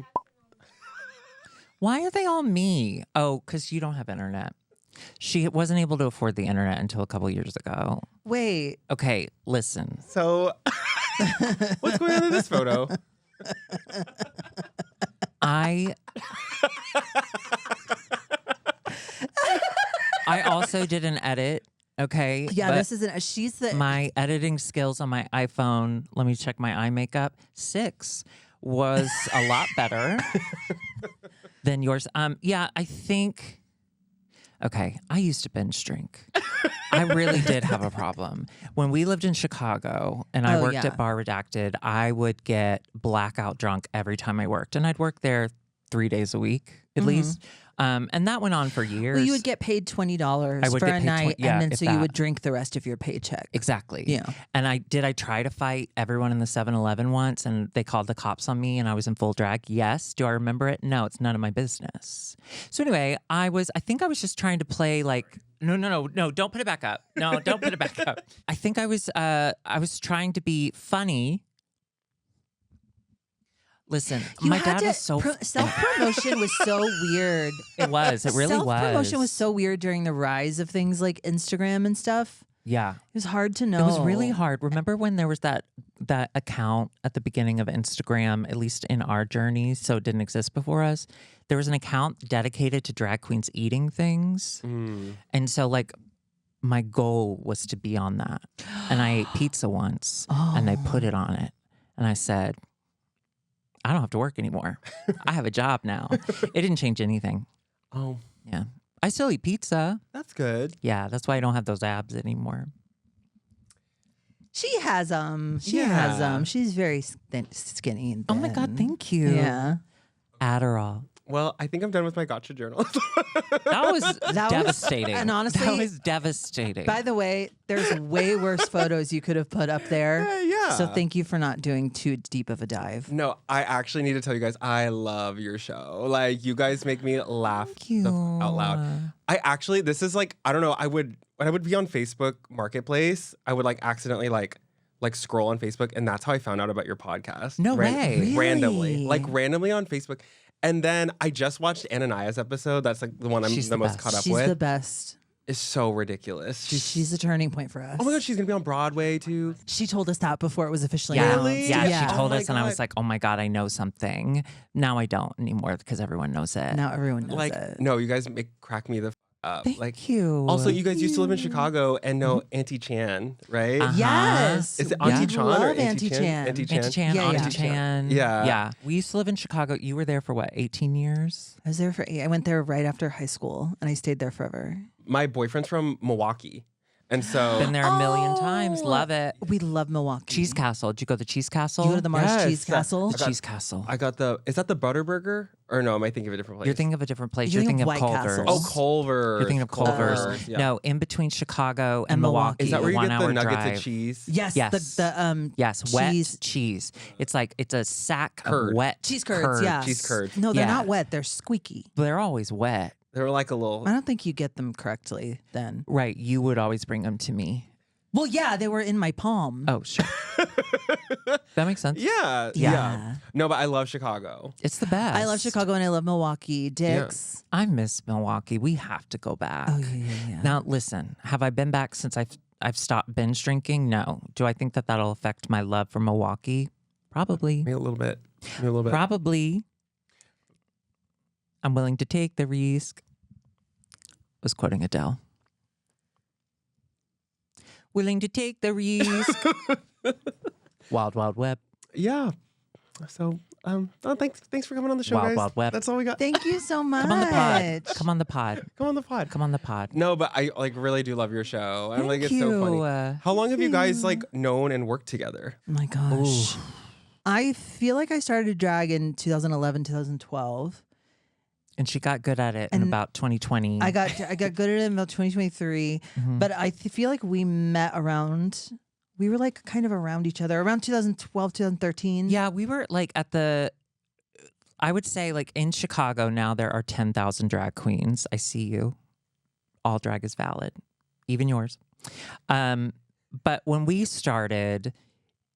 S1: Why are they all me? Oh, because you don't have internet. She wasn't able to afford the internet until a couple years ago.
S5: Wait.
S1: Okay, listen.
S8: So, what's going on in this photo?
S1: I also did an edit. Okay.
S5: Yeah,
S1: but
S5: this isn't. She's the.
S1: my editing skills on my iPhone. Let me check my eye makeup. 6 was a lot better than yours. Yeah, I think. Okay, I used to binge drink. I really did have a problem. When we lived in Chicago and I worked at Bar Redacted, I would get blackout drunk every time I worked. And I'd work there 3 days a week at least. And that went on for years.
S5: Well, you would get paid $20 for a night, and then so you would drink the rest of your paycheck.
S1: Exactly.
S5: Yeah.
S1: And I try to fight everyone in the 7-Eleven once, and they called the cops on me, and I was in full drag. Yes. Do I remember it? No, it's none of my business. So anyway, I think I was just trying to play like, no, don't put it back up. No, don't put it back up. I think I was trying to be funny. Listen, my dad was so
S5: self-promotion was so weird.
S1: It was. It really was.
S5: Self-promotion was so weird during the rise of things like Instagram and stuff.
S1: Yeah.
S5: It was hard to know.
S1: It was really hard. Remember when there was that account at the beginning of Instagram, at least in our journey, so it didn't exist before us? There was an account dedicated to drag queens eating things. And so like my goal was to be on that. And I ate pizza once and they put it on it. And I said, I don't have to work anymore. I have a job now. It didn't change anything.
S8: Oh,
S1: Yeah. I still eat pizza.
S8: that's good.
S1: Yeah, that's why I don't have those abs anymore.
S5: She has
S8: Yeah.
S5: She's very skinny and
S1: Oh my God,
S5: thin.
S1: thank you.
S5: Yeah.
S1: Adderall.
S8: Well, I think I'm done with my gotcha journal.
S1: That was
S5: was-
S1: devastating.
S5: and honestly-
S1: that was devastating.
S5: By the way, there's way worse photos you could have put up there.
S8: Yeah.
S5: So thank you for not doing too deep of a dive.
S8: No, I actually need to tell you guys, I love your show. Like, you guys make me laugh
S1: you.
S8: out loud. This is like, I don't know, when I would be on Facebook Marketplace, I would like accidentally like scroll on Facebook, and that's how I found out about your podcast.
S1: No way.
S5: Really?
S8: Randomly on Facebook. And then I just watched Anania's episode. That's like the one I'm
S1: She's
S8: the
S1: the
S8: most
S1: best.
S8: caught up
S5: She's
S8: with.
S5: the best.
S8: It's so ridiculous.
S5: She's a turning point for us.
S8: Oh my God, she's gonna be on Broadway too.
S5: She told us that before it was officially
S1: Yeah.
S5: announced.
S1: Yeah, she told
S8: Oh my
S1: us, and I was
S8: God.
S1: like, oh my God, I know something. Now I don't anymore because everyone knows it.
S5: Now everyone knows
S8: Like,
S5: it.
S8: no, you guys crack me the f- up.
S1: Thank
S8: like,
S1: you.
S8: also, you guys used to live in Chicago and know Auntie Chan, right?
S1: Uh-huh.
S5: Yes.
S8: Is it
S5: We
S8: Auntie Chan or
S5: love
S8: Auntie
S5: Auntie
S8: Chan?
S5: Chan.
S8: Auntie Chan.
S1: Auntie Chan,
S5: Yeah,
S1: Auntie
S5: yeah.
S1: Chan.
S8: Yeah.
S1: Yeah. We used to live in Chicago. You were there for what, 18 years?
S5: I was there I went there right after high school and I stayed there forever.
S8: My boyfriend's from Milwaukee. And so
S1: Been there a million times.
S5: Oh,
S1: Love it.
S5: We love Milwaukee.
S1: Cheese Castle. Did you go to the Cheese Castle?
S5: You go to the Mars
S8: Yes.
S5: Cheese Castle?
S1: The Cheese Castle.
S8: I got is that the Butterburger? Or no, am I thinking of a different place?
S1: You're thinking of a different place.
S5: You're
S1: You're
S5: thinking
S1: thinking of
S5: of White
S1: Culver's.
S5: Castle.
S8: Oh, Culver's.
S1: You're thinking of Culver's.
S8: Yeah.
S1: No, in between Chicago and
S5: And
S1: Milwaukee.
S5: Milwaukee.
S8: Is that where you
S1: a
S8: get the
S1: 1 hour
S8: nuggets
S1: drive.
S8: of cheese?
S5: Yes.
S1: Yes.
S5: The
S1: Yes, wet cheese. It's like it's a sack
S8: Curd.
S1: of wet
S5: cheese curds. Yeah.
S8: Cheese curds.
S5: No, they're
S1: Yeah.
S5: not wet. They're squeaky.
S1: They're always wet.
S8: They were like a little.
S5: I don't think you get them correctly then.
S1: Right. You would always bring them to me.
S5: Well, yeah, they were in my palm.
S1: Oh, sure. That makes sense.
S8: Yeah.
S5: Yeah.
S8: No, but I love Chicago.
S1: It's the best.
S5: I love Chicago and I love Milwaukee. Dick's.
S1: I miss Milwaukee. We have to go back.
S5: Oh, yeah.
S1: Now, listen, have I been back since I've stopped binge drinking? No. Do I think that that'll affect my love for Milwaukee? Probably.
S8: Maybe a little bit. Maybe a little bit.
S1: Probably. I'm willing to take the risk. Was quoting Adele. Willing to take the risk. Wild Wild Web.
S8: Yeah. So, thanks for coming on the show,
S1: Wild
S8: guys.
S1: Wild Web.
S8: That's all we got.
S5: Thank you so much.
S1: Come on the pod. Come on the pod.
S8: Come on the pod.
S1: Come on the pod.
S8: No, but I like really do love your show. I'm like,
S5: Thank
S8: it's so funny.
S1: you.
S8: How long have you guys like known and worked together?
S5: Oh my gosh. I feel like I started drag in 2011, 2012.
S1: And she got good at it in
S5: And
S1: about 2020.
S5: I got good at it in about 2023. But I feel like we met around, we were like kind of around each other around 2012, 2013.
S1: Yeah, we were like I would say like in Chicago now there are 10,000 drag queens. I see you. All drag is valid, even yours. But when we started,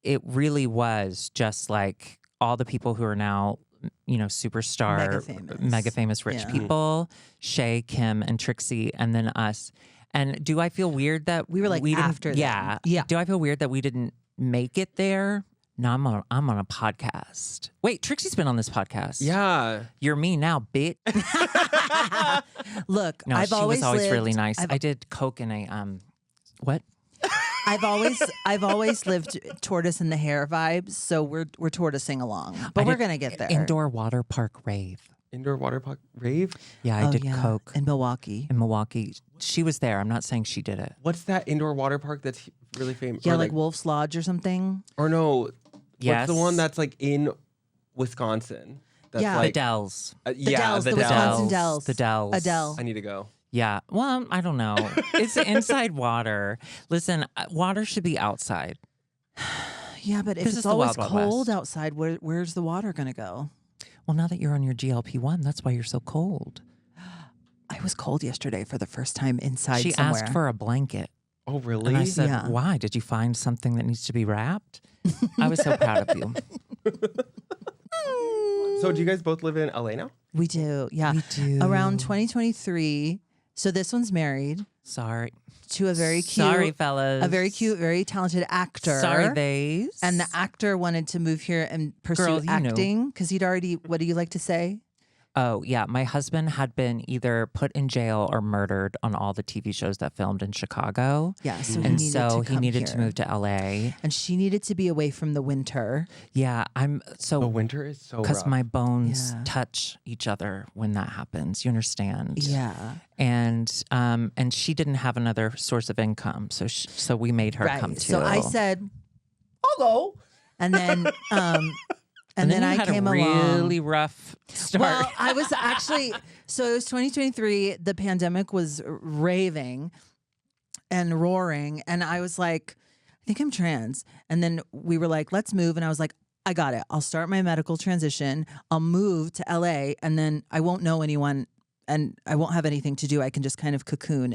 S1: it really was just like all the people who are now, superstar, mega famous rich
S5: Yeah.
S1: people, Shay, Kim, and Trixie, and then us. And do I feel weird that
S5: We were like
S1: didn't-
S5: after them.
S1: Yeah.
S5: Yeah.
S1: Do I feel weird that we didn't make it there? No, I'm on a podcast. Wait, Trixie's been on this podcast.
S8: Yeah.
S1: You're me now, bitch.
S5: Look,
S1: No,
S5: I've
S1: she
S5: always
S1: was always
S5: lived,
S1: really nice.
S5: I've,
S1: I did coke in a what?
S5: I've always lived tortoise in the hair vibes, so we're tortoising along. But
S1: I
S5: we're
S1: did
S5: gonna get there.
S1: Indoor water park rave.
S8: Indoor water park rave.
S1: Yeah, I
S5: Oh,
S1: did
S5: yeah,
S1: coke
S5: in Milwaukee.
S1: in Milwaukee. She was there. I'm not saying she did it.
S8: What's that indoor water park that's really famous?
S5: Yeah,
S8: Or
S5: like Wolf's Lodge or something.
S8: or no.
S1: Yes.
S8: What's the one that's like in Wisconsin? That's
S5: Yeah.
S1: The
S8: like
S1: Dells.
S5: Dells, the Wisconsin Dells.
S1: The Dells.
S5: Adele.
S8: I need to go.
S1: Yeah. Well, I don't know. It's inside water. Listen, water should be outside.
S5: Yeah, but if
S1: This is
S5: it's
S1: the
S5: always
S1: Wild Wild
S5: cold
S1: West.
S5: outside, where's the water gonna go?
S1: Well, now that you're on your GLP-1, that's why you're so cold.
S5: I was cold yesterday for the first time inside
S1: She
S5: somewhere.
S1: asked for a blanket.
S8: Oh, really?
S1: And I said,
S5: Yeah.
S1: why? Did you find something that needs to be wrapped? I was so proud of you.
S8: So, do you guys both live in LA now?
S5: We do, yeah.
S1: We do.
S5: Around 2023. So this one's married
S1: Sorry.
S5: to a very cute,
S1: Sorry, fellas.
S5: a very cute, very talented actor.
S1: Sorry, theys.
S5: And the actor wanted to move here and pursue
S1: Girl, you knew.
S5: acting because he'd already. What do you like to say?
S1: Oh, yeah. My husband had been either put in jail or murdered on all the TV shows that filmed in Chicago.
S5: Yeah, so
S1: And
S5: he needed
S1: so
S5: to
S1: he
S5: come
S1: needed to
S5: here.
S1: move to LA.
S5: And she needed to be away from the winter.
S1: Yeah, I'm
S8: The
S1: so
S8: winter is so
S1: because
S8: rough.
S1: my bones
S5: Yeah.
S1: touch each other when that happens. You understand?
S5: Yeah.
S1: And she didn't have another source of income, so we made her come too.
S5: So I said, I'll go. And then and then
S1: you
S5: I
S1: had
S5: came
S1: a
S5: along.
S1: really rough start.
S5: Well, I was actually so it was 2023. The pandemic was raving and roaring, and I was like, I think I'm trans. And then we were like, let's move, and I was like, I got it. I'll start my medical transition. I'll move to LA, and then I won't know anyone, and I won't have anything to do. I can just kind of cocoon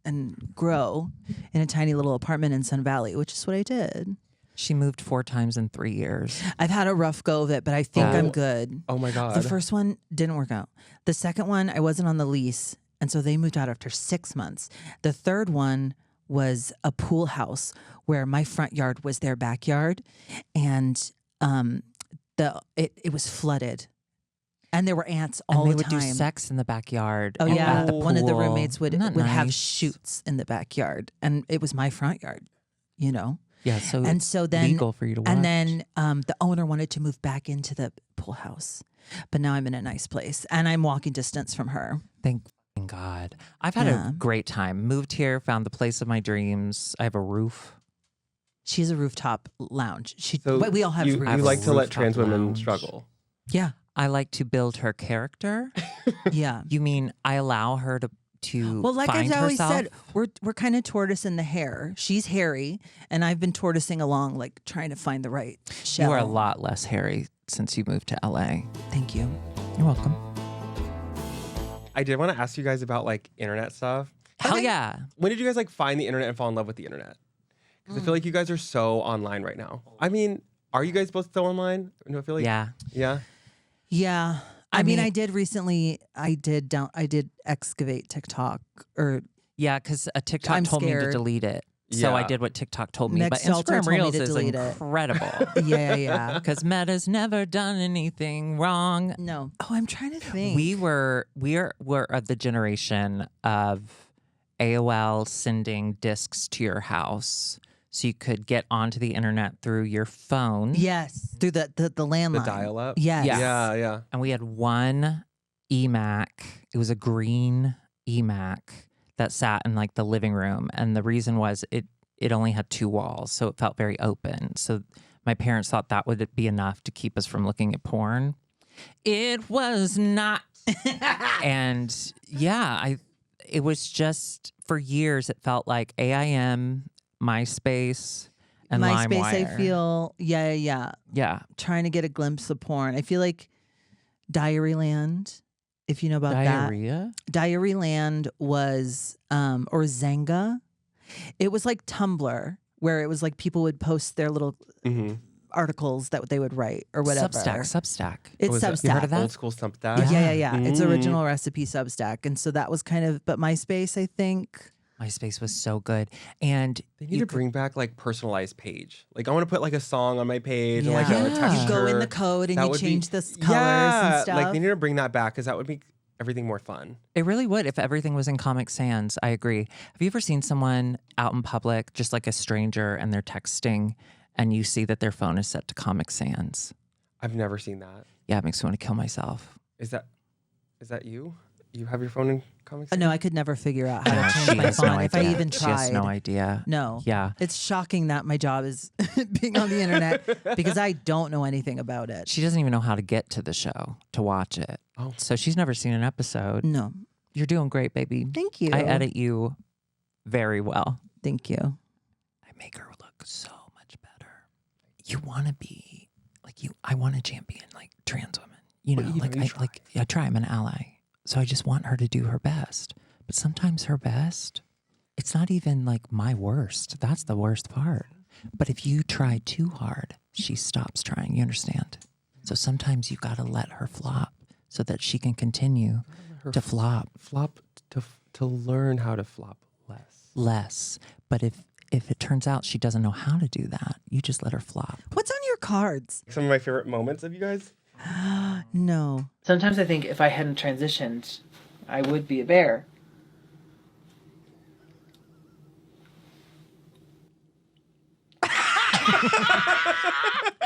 S5: and grow in a tiny little apartment in Sun Valley, which is what I did.
S1: She moved 4 times in 3 years.
S5: I've had a rough go of it, but I think I'm good.
S8: Oh my god.
S5: The first one didn't work out. The second one, I wasn't on the lease, and so they moved out after 6 months. The third one was a pool house where my front yard was their backyard, and it was flooded, and there were ants all
S1: and they
S5: the
S1: would
S5: time.
S1: do sex in the backyard.
S5: Oh
S1: and
S5: yeah,
S1: at the
S5: one of the
S1: pool.
S5: roommates would
S1: Isn't that
S5: have
S1: nice?
S5: shoots in the backyard, and it was my front yard, you know.
S1: Yeah, so
S5: And
S1: it's
S5: so then,
S1: legal for you to watch.
S5: and then the owner wanted to move back into the pool house, but now I'm in a nice place and I'm walking distance from her.
S1: Thank Thank God. I've had
S5: Yeah.
S1: a great time. Moved here, found the place of my dreams. I have a roof.
S5: She has a rooftop lounge.
S8: So
S5: But we all have
S8: you
S5: roofs.
S1: have a
S8: like to let
S1: rooftop
S8: trans women
S1: lounge.
S8: struggle.
S5: Yeah.
S1: I like to build her character.
S5: Yeah.
S1: You mean I allow her to
S5: Well, like
S1: find
S5: I've always
S1: herself?
S5: said, we're kind of tortoise in the hair. She's hairy, and I've been tortoising along, like trying to find the right shell.
S1: You are a lot less hairy since you moved to LA.
S5: Thank you.
S1: You're welcome.
S8: I did want to ask you guys about like internet stuff.
S1: Hell yeah.
S8: When did you guys like find the internet and fall in love with the internet? Because I feel like you guys are so online right now. I mean, are you guys both still online? No, I feel like
S1: Yeah.
S8: Yeah.
S5: Yeah. I mean,
S1: mean-
S5: I did recently. I did excavate TikTok, or
S1: Yeah, because a TikTok
S5: I'm
S1: told me to
S5: scared.
S1: delete it. So I
S8: Yeah.
S1: did what TikTok told me.
S5: Next Shelter
S1: but Instagram
S5: told me
S1: Reels
S5: to
S1: is
S5: delete it.
S1: incredible.
S5: yeah.
S1: Because Meta's never done anything wrong.
S5: No. Oh, I'm trying to think.
S1: We were of the generation of AOL sending discs to your house so you could get onto the internet through your phone.
S5: Yes, through the landline.
S8: The dial-up?
S5: Yes.
S8: Yeah, yeah.
S1: And we had one eMac. It was a green eMac that sat in like the living room. And the reason was it only had 2 walls, so it felt very open. So my parents thought that would be enough to keep us from looking at porn. It was not. And yeah, it was just for years it felt like AIM, MySpace, and
S5: MySpace,
S1: LimeWire.
S5: I feel, yeah.
S1: Yeah.
S5: Trying to get a glimpse of porn. I feel like Diaryland, if you know about
S1: Diarrhea?
S5: that. Diaryland was, or Zanga. It was like Tumblr, where it was like people would post their little
S8: Mm-hmm.
S5: articles that they would write or whatever.
S1: Substack.
S5: It's
S8: You heard
S5: Substack.
S8: of that? Old school Substack?
S5: Yeah. It's
S8: Mm.
S5: original recipe Substack. And so that was kind of, but MySpace, I think.
S1: MySpace was so good. And
S8: They need to bring back like personalized page. Like I want to put like a song on my page and like a
S1: Yeah.
S8: texture.
S5: You go in the code and
S8: That
S5: you
S8: would be-
S5: change the colors and stuff.
S8: Like they need to bring that back because that would make everything more fun.
S1: it really would if everything was in Comic Sans. I agree. Have you ever seen someone out in public, just like a stranger, and they're texting and you see that their phone is set to Comic Sans?
S8: I've never seen that.
S1: Yeah, it makes me want to kill myself.
S8: Is that you? You have your phone in Comic Sans?
S5: No, I could never figure out how
S1: No,
S5: to
S1: she
S5: change my
S1: has no
S5: phone if I
S1: idea.
S5: even
S1: She
S5: tried.
S1: has no idea.
S5: No.
S1: Yeah.
S5: It's shocking that my job is being on the internet because I don't know anything about it.
S1: She doesn't even know how to get to the show to watch it.
S8: Oh.
S1: So she's never seen an episode.
S5: No.
S1: You're doing great, baby.
S5: Thank you.
S1: I edit you very well.
S5: Thank you.
S1: I make her look so much better. You want to be like you. I want to champion like trans women. You know,
S8: But you
S1: like
S8: know, you
S1: I try. I'm an ally, so I just want her to do her best. But sometimes her best, it's not even like my worst. That's the worst part. But if you try too hard, she stops trying. You understand? So sometimes you got to let her flop so that she can continue to flop
S8: Flop to learn how to flop less.
S1: less. But if it turns out she doesn't know how to do that, you just let her flop.
S5: What's on your cards?
S8: Some of my favorite moments of you guys.
S5: No.
S9: Sometimes I think if I hadn't transitioned, I would be a bear.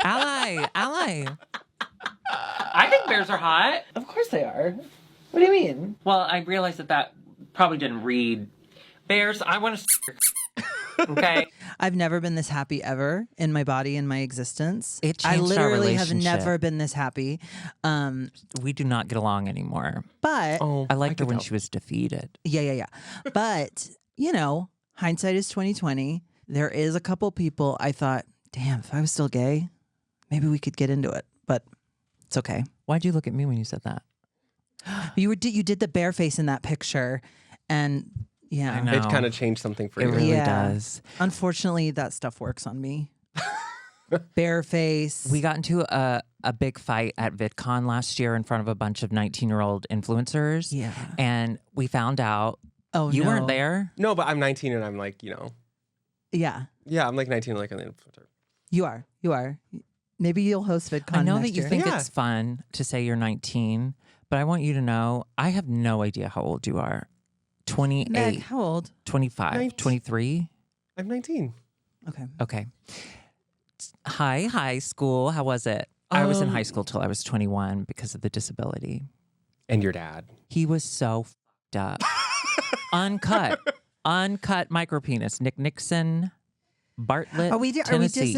S1: Ally.
S9: I think bears are hot. Of course they are. What do you mean? Well, I realized that probably didn't read. Bears, I want to. Okay.
S5: I've never been this happy ever in my body, in my existence.
S1: It
S5: I
S1: changed our
S5: literally have
S1: relationship.
S5: never been this happy.
S1: We do not get along anymore.
S5: But
S8: Oh,
S1: I liked her
S8: could
S1: when
S8: tell.
S1: she was defeated.
S5: yeah. But, you know, hindsight is 2020. There is a couple people I thought, damn, if I was still gay, maybe we could get into it. But it's okay.
S1: Why'd you look at me when you said that?
S5: You did the bare face in that picture, and yeah,
S1: I know.
S8: It kind of changed something for
S1: It
S8: you.
S1: really
S5: Yeah.
S1: does.
S5: Unfortunately, that stuff works on me. Bare face.
S1: We got into a big fight at VidCon last year in front of a bunch of 19-year-old influencers.
S5: Yeah.
S1: And we found out
S5: Oh,
S1: you
S5: no.
S1: weren't there.
S8: No, but I'm 19 and I'm like,
S5: Yeah,
S8: yeah, I'm like 19 like an influencer.
S5: you are. You are. Maybe you'll host VidCon.
S1: I know
S5: next
S1: that you
S5: year.
S1: think
S8: Yeah.
S1: it's fun to say you're 19, but I want you to know I have no idea how old you are. 28,
S5: Meg, how old?
S1: 25,
S8: 19.
S1: 23?
S8: I'm 19.
S5: Okay.
S1: Okay. Hi, high school. How was it? I was in high school till I was 21 because of the disability.
S8: And your dad.
S1: He was so fucked up. Uncut micro penis. Nick Nixon, Bartlett,
S5: Are we
S1: Tennessee.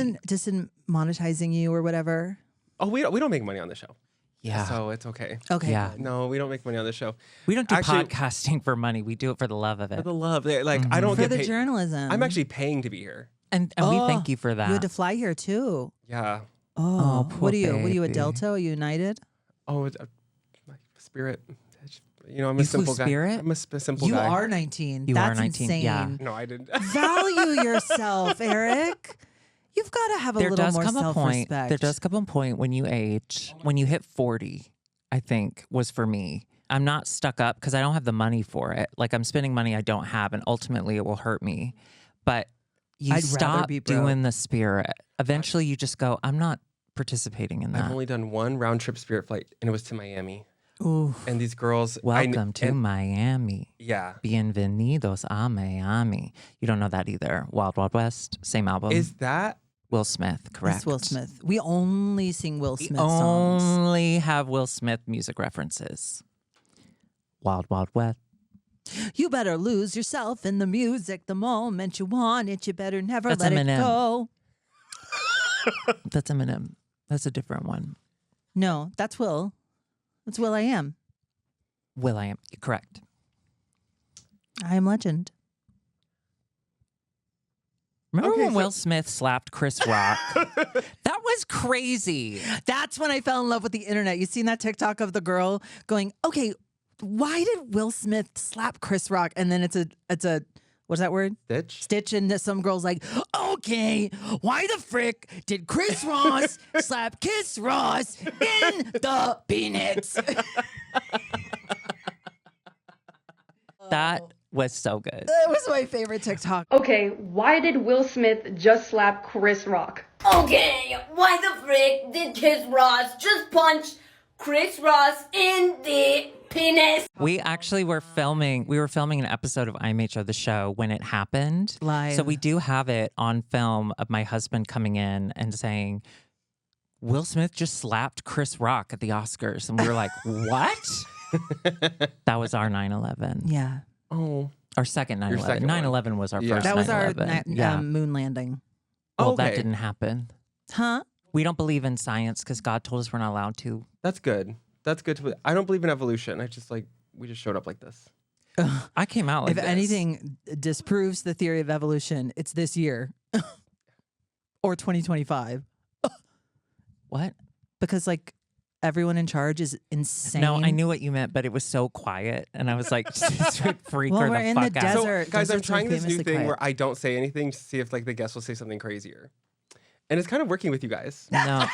S5: monetizing you or whatever?
S8: Oh, we don't make money on the show.
S1: Yeah.
S8: So it's okay.
S5: Okay.
S1: Yeah.
S8: No, we don't make money on the show.
S1: We don't do
S8: Actually,
S1: podcasting for money. We do it for the love of
S8: For
S1: it.
S8: the love. Like, I don't
S5: For
S8: get
S5: the
S8: paid.
S5: journalism.
S8: I'm actually paying to be here.
S1: And we thank you for that.
S5: You had to fly here too.
S8: Yeah.
S5: Oh,
S1: poor
S5: what are you? What are you, a
S1: baby.
S5: Delta? Are you United?
S8: Oh, it's, my Spirit. You know, I'm
S1: You
S8: a
S1: flew
S8: simple guy.
S1: Spirit?
S8: I'm a simple
S5: You
S8: guy.
S5: are 19.
S1: You are
S5: That's
S1: 19,
S5: insane.
S1: yeah.
S8: No, I didn't.
S5: Value yourself, Eric. You've got to have a
S1: There
S5: little
S1: does
S5: more
S1: come a point.
S5: self-respect.
S1: There does come a point when you age, when you hit 40, I think was for me. I'm not stuck up because I don't have the money for it. Like I'm spending money I don't have, and ultimately it will hurt me. But you
S5: I'd rather
S1: stop
S5: be broke.
S1: doing the Spirit. Eventually, you just go, I'm not participating in that.
S8: I've only done one round trip Spirit flight, and it was to Miami.
S5: Ooh.
S8: And these girls.
S1: Welcome to Miami.
S8: Yeah.
S1: Bienvenidos a Miami. You don't know that either. Wild Wild West, same album.
S8: Is that?
S1: Will Smith, correct?
S5: It's Will Smith. We only sing Will
S1: We
S5: Smith songs.
S1: only have Will Smith music references. Wild Wild West.
S5: You better lose yourself in the music the moment you want it. You better never
S1: That's
S5: let
S1: Eminem.
S5: it go.
S1: That's Eminem. That's a different one.
S5: No, that's Will. That's Will I Am.
S1: Will I Am. Correct.
S5: I Am Legend.
S1: Remember
S8: Okay,
S1: when
S8: so-
S1: Will Smith slapped Chris Rock? That was crazy.
S5: That's when I fell in love with the internet. You seen that TikTok of the girl going, okay, why did Will Smith slap Chris Rock? And then it's a what's that word?
S8: Stitch?
S5: Stitch. And some girl's like, okay, why the frick did Chris Ross slap Kiss Ross in the peanuts?
S1: That was so good.
S5: That was my favorite TikTok.
S10: Okay, why did Will Smith just slap Chris Rock?
S11: Okay, why the frick did Kiss Ross just punch Chris Ross in the penis?
S1: We actually were filming an episode of IMHO, the show, when it happened.
S5: Live.
S1: So we do have it on film of my husband coming in and saying, Will Smith just slapped Chris Rock at the Oscars. And we were like, what? That was our 9/11.
S5: Yeah.
S8: Oh.
S1: Our second 9/11.
S8: second one.
S1: 9/11 was our
S8: Yeah.
S1: first
S5: That was our
S1: 9/11.
S5: moon landing.
S1: Well, that
S8: Okay.
S1: didn't happen.
S5: Huh?
S1: We don't believe in science because God told us we're not allowed to.
S8: That's good. That's good. I don't believe in evolution. I just we just showed up like this.
S1: I came out like
S5: If
S1: this.
S5: anything disproves the theory of evolution, it's this year or 2025.
S1: What?
S5: Because everyone in charge is insane.
S1: No, I knew what you meant, but it was so quiet. And I was like, this would freak
S5: Well,
S1: her
S5: we're
S1: the
S5: in the
S1: fuck out.
S5: desert.
S8: So, guys, I'm
S5: Deserts are
S8: trying this new
S5: famously
S8: thing
S5: quiet.
S8: where I don't say anything to see if the guest will say something crazier. And it's kind of working with you guys.
S1: No.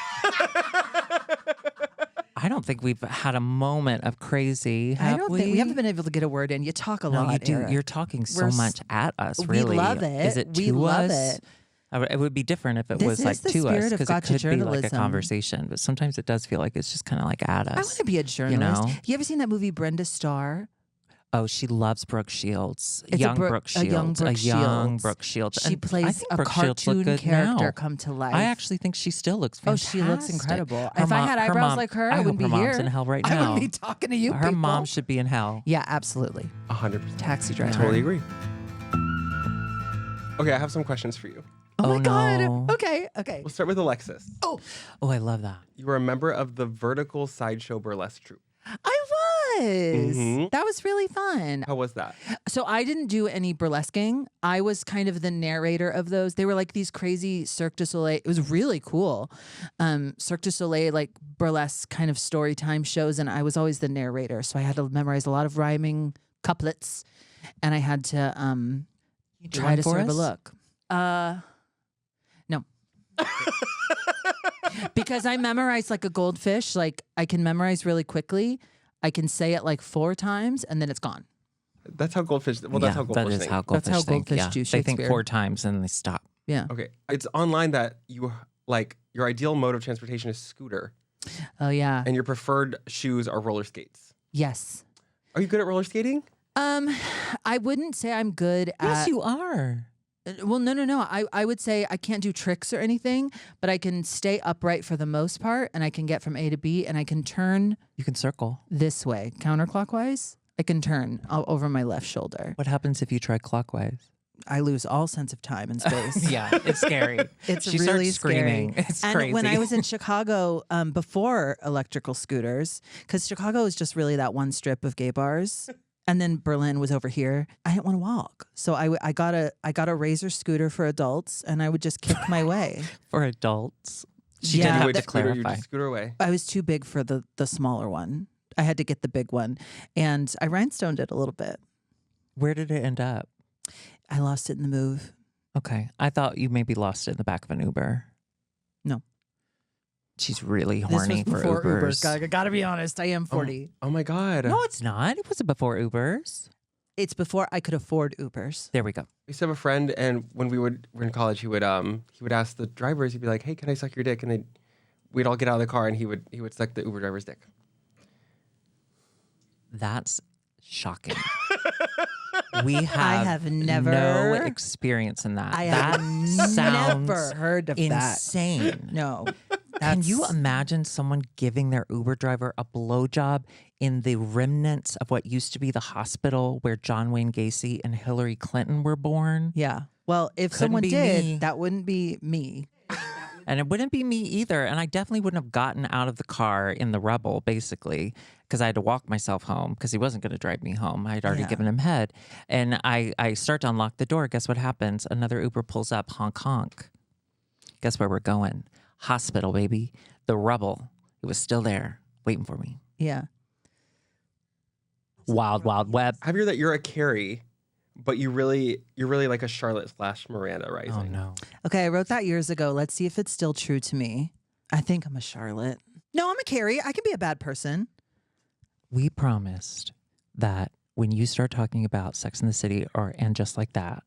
S1: I don't think we've had a moment of crazy.
S5: I don't think we haven't been able to get a word in. You talk a
S1: No,
S5: lot.
S1: you do.
S5: Eric.
S1: You're talking so
S5: We're
S1: much at us.
S5: we
S1: Really,
S5: love it.
S1: Is it
S5: We
S1: to
S5: love
S1: us?
S5: it.
S1: It would be different if it
S5: This
S1: was
S5: is
S1: like
S5: the
S1: to us
S5: spirit of
S1: because it
S5: gotcha
S1: could be like a
S5: journalism.
S1: conversation. But sometimes it does feel like it's just kind of like at us.
S5: I want to be a journalist.
S1: know?
S5: You ever seen that movie Brenda Starr?
S1: Oh, she loves Brooke Shields.
S5: It's
S1: young
S5: a
S1: Brooke
S5: a young
S1: Shields.
S5: Brooke
S1: A young
S5: Shields.
S1: Brooke Shields.
S5: She
S1: And I
S5: plays
S1: think
S5: a
S1: Brooke Shields look
S5: cartoon
S1: good
S5: character
S1: now.
S5: come to life.
S1: I actually think she still looks
S5: Oh,
S1: fantastic.
S5: she looks incredible.
S1: Her
S5: If I
S1: mom-
S5: had
S1: her
S5: eyebrows
S1: mom-
S5: like her,
S1: I
S5: I
S1: hope
S5: wouldn't
S1: her
S5: be
S1: mom's
S5: here.
S1: in hell right
S5: I
S1: now.
S5: wouldn't be talking to you.
S1: Her
S5: people.
S1: mom should be in hell.
S5: Yeah, absolutely.
S8: 100%.
S5: Taxi driver.
S8: Totally agree. Okay, I have some questions for you.
S5: Oh, my God.
S1: no.
S5: Okay.
S8: We'll start with Alexis.
S1: Oh, I love that.
S8: You were a member of the Vertical Sideshow Burlesque troupe.
S5: I was.
S8: Mhm.
S5: That was really fun.
S8: How was that?
S5: So I didn't do any burlesquing. I was kind of the narrator of those. They were like these crazy Cirque du Soleil. It was really cool. Cirque du Soleil, like burlesque kind of story time shows. And I was always the narrator. So I had to memorize a lot of rhyming couplets. And I had to
S1: do
S5: try
S1: one
S5: to
S1: for
S5: serve a
S1: us?
S5: look. No. Because I memorize like a goldfish. Like I can memorize really quickly. I can say it like 4 times and then it's gone.
S8: That's how goldfish. Well, that's how goldfish
S1: that is
S8: think.
S1: how
S5: That's
S1: goldfish
S5: how
S1: think.
S5: goldfish
S1: Yeah.
S5: do
S1: They think
S5: Shakespeare.
S1: 4 times and they stop.
S5: Yeah.
S8: Okay, it's online that you your ideal mode of transportation is scooter,
S5: Oh yeah.
S8: and your preferred shoes are roller skates.
S5: Yes.
S8: Are you good at roller skating?
S5: I wouldn't say I'm good at.
S1: Yes, you are.
S5: Well, no. I would say I can't do tricks or anything, but I can stay upright for the most part, and I can get from A to B, and I can turn
S1: You can circle.
S5: this way, counterclockwise. I can turn over my left shoulder.
S1: What happens if you try clockwise?
S5: I lose all sense of time and space.
S1: Yeah, it's scary.
S5: It's
S1: She
S5: really
S1: starts screaming.
S5: scary.
S1: It's
S5: and
S1: crazy.
S5: when I was in Chicago before electrical scooters, because Chicago is just really that one strip of gay bars, and then Berlin was over here. I didn't want to walk, so I got a Razor scooter for adults, and I would just kick my way.
S1: For adults, she
S5: Yeah.
S1: did
S5: You
S1: have
S8: would
S1: to
S8: scooter, you
S1: clarify.
S8: just scooter away.
S5: I was too big for the smaller one. I had to get the big one, and I rhinestoned it a little bit.
S1: Where did it end up?
S5: I lost it in the move.
S1: Okay, I thought you maybe lost it in the back of an Uber.
S5: No.
S1: She's really horny
S5: this was
S1: for
S5: before
S1: Ubers.
S5: Ubers. Gotta be honest. I am 40.
S8: Oh my God.
S1: No, it's not. It wasn't before Ubers.
S5: It's before I could afford Ubers.
S1: There we go.
S8: We used to have a friend, and when we were in college, he would ask the drivers. He'd be like, "Hey, can I suck your dick?" And we'd all get out of the car, and he would suck the Uber driver's dick.
S1: That's shocking. We
S5: I
S1: have
S5: have never
S1: no experience in that.
S5: I
S1: that
S5: have
S1: sounds
S5: never heard of
S1: insane.
S5: that. No.
S1: Can you
S5: That's-
S1: imagine someone giving their Uber driver a blowjob in the remnants of what used to be the hospital where John Wayne Gacy and Hillary Clinton were born?
S5: Yeah. Well, if
S1: Couldn't
S5: someone
S1: be
S5: did,
S1: me.
S5: that wouldn't be me.
S1: And it wouldn't be me either. And I definitely wouldn't have gotten out of the car in the rubble, basically, because I had to walk myself home because he wasn't going to drive me home. I had already
S5: Yeah.
S1: given him head. And I start to unlock the door. Guess what happens? Another Uber pulls up, honk, honk. Guess where we're going? Hospital, baby. The rubble. It was still there, waiting for me.
S5: Yeah.
S1: Wild, wild web.
S8: I hear that you're a Carrie, but you're really like a Charlotte / Miranda Rising.
S1: Oh, no.
S5: Okay, I wrote that years ago. Let's see if it's still true to me. I think I'm a Charlotte. No, I'm a Carrie. I can be a bad person.
S1: We promised that when you start talking about Sex in the City and just like that,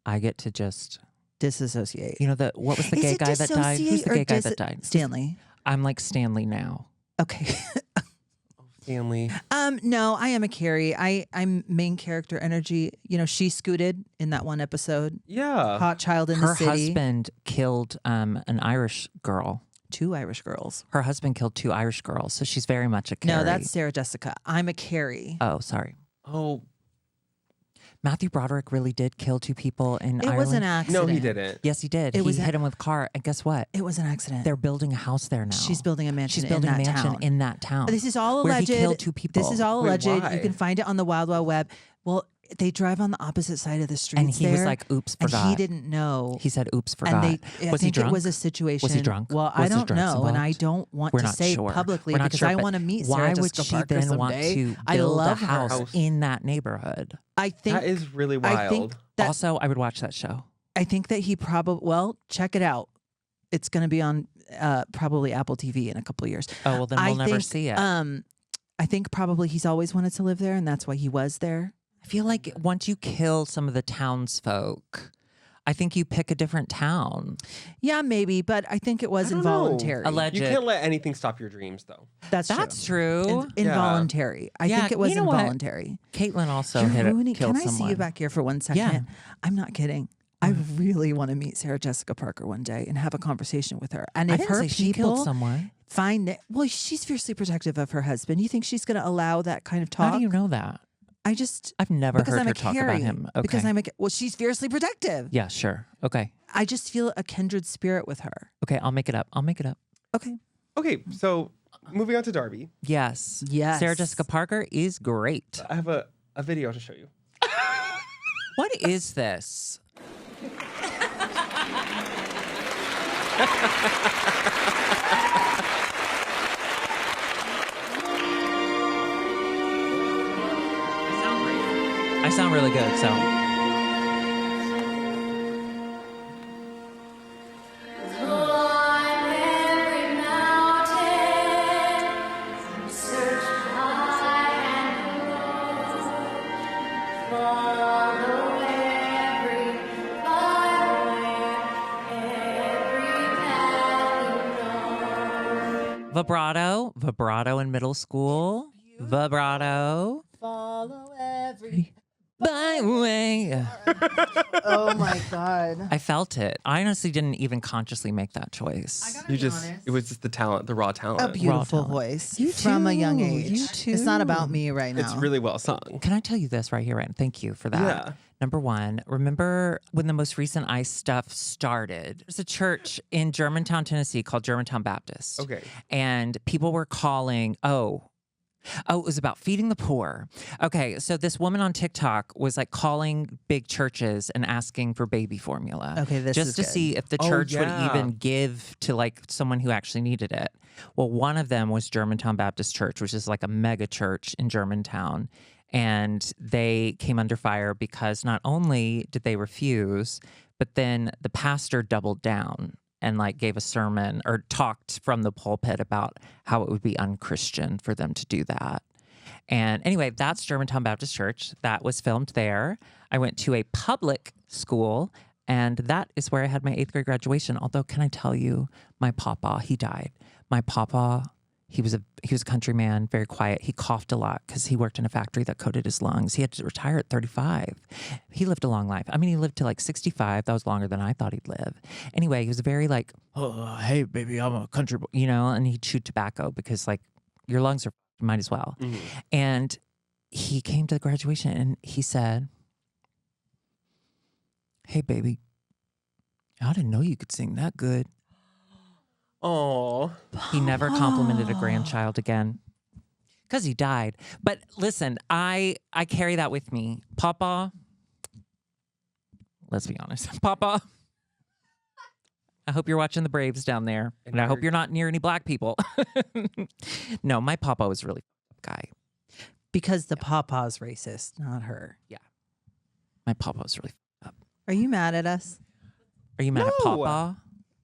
S1: I get to just...
S5: Disassociate.
S1: You know, what was the
S5: Is
S1: gay
S5: it
S1: guy that died? Who's
S5: dissociate
S1: the
S5: or
S1: gay guy that died?
S5: Stanley.
S1: I'm like Stanley now.
S5: Okay.
S8: Family.
S5: No, I am a Carrie. I'm main character energy. You know, she scooted in that one episode.
S8: Yeah.
S5: Hot child in
S1: Her
S5: the city.
S1: husband killed an Irish girl.
S5: 2 Irish girls.
S1: Her husband killed 2 Irish girls, so she's very much a Carrie.
S5: No, that's Sarah Jessica. I'm a Carrie.
S1: Oh, sorry.
S8: Oh,
S1: Matthew Broderick really did kill 2 people in Ireland.
S5: It was an accident.
S8: no, he didn't.
S1: Yes, he did.
S5: It
S1: He
S5: was
S1: hit him with a car, and guess what?
S5: It was an accident.
S1: They're building a house there now.
S5: She's building a mansion
S1: She's building
S5: in
S1: a
S5: that
S1: mansion
S5: town.
S1: in that town.
S5: This is all
S1: where
S5: alleged.
S1: he killed 2 people.
S5: This is all
S8: Wait,
S5: alleged.
S8: why?
S5: You can find it on the Wild Wild Web. Well, they drive on the opposite side of the streets.
S1: And he was
S5: there,
S1: like, "Oops,
S5: and
S1: forgot."
S5: he didn't know.
S1: He said, "Oops, forgot."
S5: And I
S1: was he
S5: think
S1: drunk?
S5: it was a situation.
S1: Was he drunk?
S5: Well,
S1: Was
S5: I
S1: there
S5: don't
S1: drugs
S5: know, and I
S1: involved?
S5: don't want
S1: We're
S5: to
S1: not
S5: say
S1: sure.
S5: publicly
S1: We're not
S5: because
S1: sure,
S5: I
S1: but
S5: want to meet
S1: why
S5: Sarah
S1: would
S5: Jessica
S1: she
S5: Parker
S1: then
S5: someday.
S1: want to
S5: I
S1: build
S5: love
S1: a house
S5: her.
S1: in that neighborhood?
S5: I think
S8: That is really
S5: I think
S8: wild.
S5: that
S1: Also, I would watch that show.
S5: I think that he probably check it out. It's going to be on probably Apple TV in a couple of years.
S1: Oh, well, then we'll never
S5: think,
S1: see it.
S5: I think probably he's always wanted to live there, and that's why he was there.
S1: I feel like once you kill some of the townsfolk, I think you pick a different town.
S5: Yeah, maybe, but I think it was
S8: I don't know.
S5: involuntary.
S1: Alleged.
S8: You can't let anything stop your dreams, though.
S5: That's
S1: true.
S5: Involuntary. I
S1: Yeah,
S5: think it was
S1: you know what?
S5: involuntary.
S1: Caitlin also
S5: You're
S1: hit it,
S5: ruining-
S1: killed
S5: Can I
S1: someone.
S5: see you back here for 1 second?
S1: Yeah.
S5: I'm not kidding. I really want to meet Sarah Jessica Parker one day and have a conversation with her. And
S1: I
S5: if
S1: didn't
S5: her
S1: say she killed
S5: people
S1: someone.
S5: find it, well, she's fiercely protective of her husband. You think she's going to allow that kind of talk?
S1: How do you know that?
S5: I've
S1: never
S5: because
S1: heard
S5: I'm
S1: her
S5: a
S1: talk
S5: Carrie,
S1: about him. Okay.
S5: Because she's fiercely protective.
S1: Yeah, sure. Okay.
S5: I just feel a kindred spirit with her.
S1: Okay, I'll make it up.
S5: Okay.
S8: Okay, so moving on to Darby.
S1: Yes.
S5: Yes.
S1: Sarah Jessica Parker is great.
S8: I have a video to show you.
S1: What is this? I sound really good, so. Vibrato in middle school. Vibrato.
S5: Follow every
S1: byway.
S5: Oh my God.
S1: I felt it. I honestly didn't even consciously make that choice.
S8: It was just the talent, the raw talent.
S5: A beautiful voice from a young age.
S1: You too.
S5: It's not about me right now.
S8: It's really well sung.
S1: Can I tell you this right here, Ryan? Thank you for that.
S8: Yeah.
S1: Number one, remember when the most recent ICE stuff started? There's a church in Germantown, Tennessee called Germantown Baptist.
S8: Okay.
S1: And people were calling, it was about feeding the poor. Okay, so this woman on TikTok was like calling big churches and asking for baby formula.
S5: Okay, this
S1: just
S5: is
S1: to
S5: good.
S1: see if the church would even give to like someone who actually needed it. Well, one of them was Germantown Baptist Church, which is like a mega church in Germantown. And they came under fire because not only did they refuse, but then the pastor doubled down and like gave a sermon or talked from the pulpit about how it would be unchristian for them to do that. And anyway, that's Germantown Baptist Church. That was filmed there. I went to a public school, and that is where I had my 8th grade graduation. Although, can I tell you, my papa, he died. My papa, he was a country man, very quiet. He coughed a lot because he worked in a factory that coated his lungs. He had to retire at 35. He lived a long life. I mean, he lived to like 65. That was longer than I thought he'd live. Anyway, he was very like, oh, hey, baby, I'm a country boy, and he chewed tobacco because like your lungs are, you might as well. Mm-hmm. And he came to the graduation and he said, hey, baby, I didn't know you could sing that good.
S8: Oh,
S1: he never complimented a grandchild again because he died. But listen, I carry that with me. Papa, let's be honest. Papa, I hope you're watching the Braves down there. And I hope you're not near any black people. No, my papa was really a guy.
S5: Because the papa's racist, not her.
S1: Yeah. My papa was really up.
S5: Are you mad at us?
S1: Are you mad at Papa?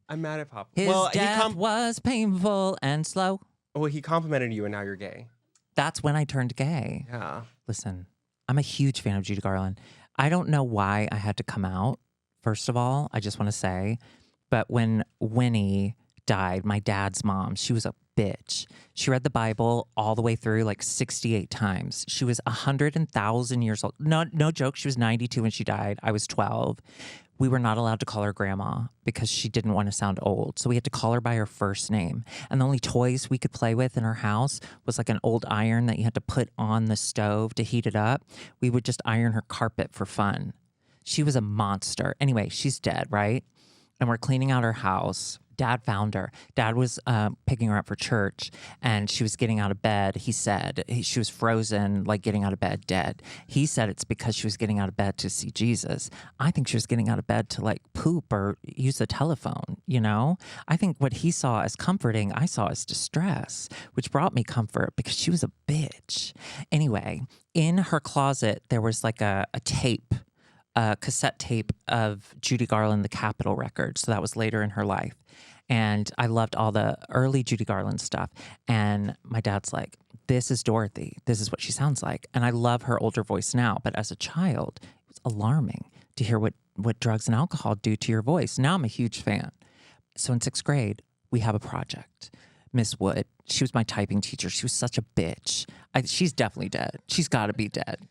S8: I'm mad at Papa.
S1: His death was painful and slow.
S8: Well, he complimented you and now you're gay.
S1: That's when I turned gay.
S8: Yeah.
S1: Listen, I'm a huge fan of Judy Garland. I don't know why I had to come out, first of all, I just want to say. But when Winnie died, my dad's mom, she was a bitch. She read the Bible all the way through like 68 times. She was 100,000 years old. No joke. She was 92 when she died. I was 12. We were not allowed to call her grandma because she didn't want to sound old. So we had to call her by her first name. And the only toys we could play with in her house was like an old iron that you had to put on the stove to heat it up. We would just iron her carpet for fun. She was a monster. Anyway, she's dead, right? And we're cleaning out her house. Dad found her. Dad was picking her up for church, and she was getting out of bed. He said she was frozen, like getting out of bed, dead. He said it's because she was getting out of bed to see Jesus. I think she was getting out of bed to like poop or use the telephone, I think what he saw as comforting, I saw as distress, which brought me comfort because she was a bitch. Anyway, in her closet, there was like a tape, a cassette tape of Judy Garland, the Capitol record. So that was later in her life. And I loved all the early Judy Garland stuff. And my dad's like, this is Dorothy. This is what she sounds like. And I love her older voice now. But as a child, it was alarming to hear what drugs and alcohol do to your voice. Now I'm a huge fan. So in 6th grade, we have a project. Miss Wood, she was my typing teacher. She was such a bitch. She's definitely dead. She's got to be dead.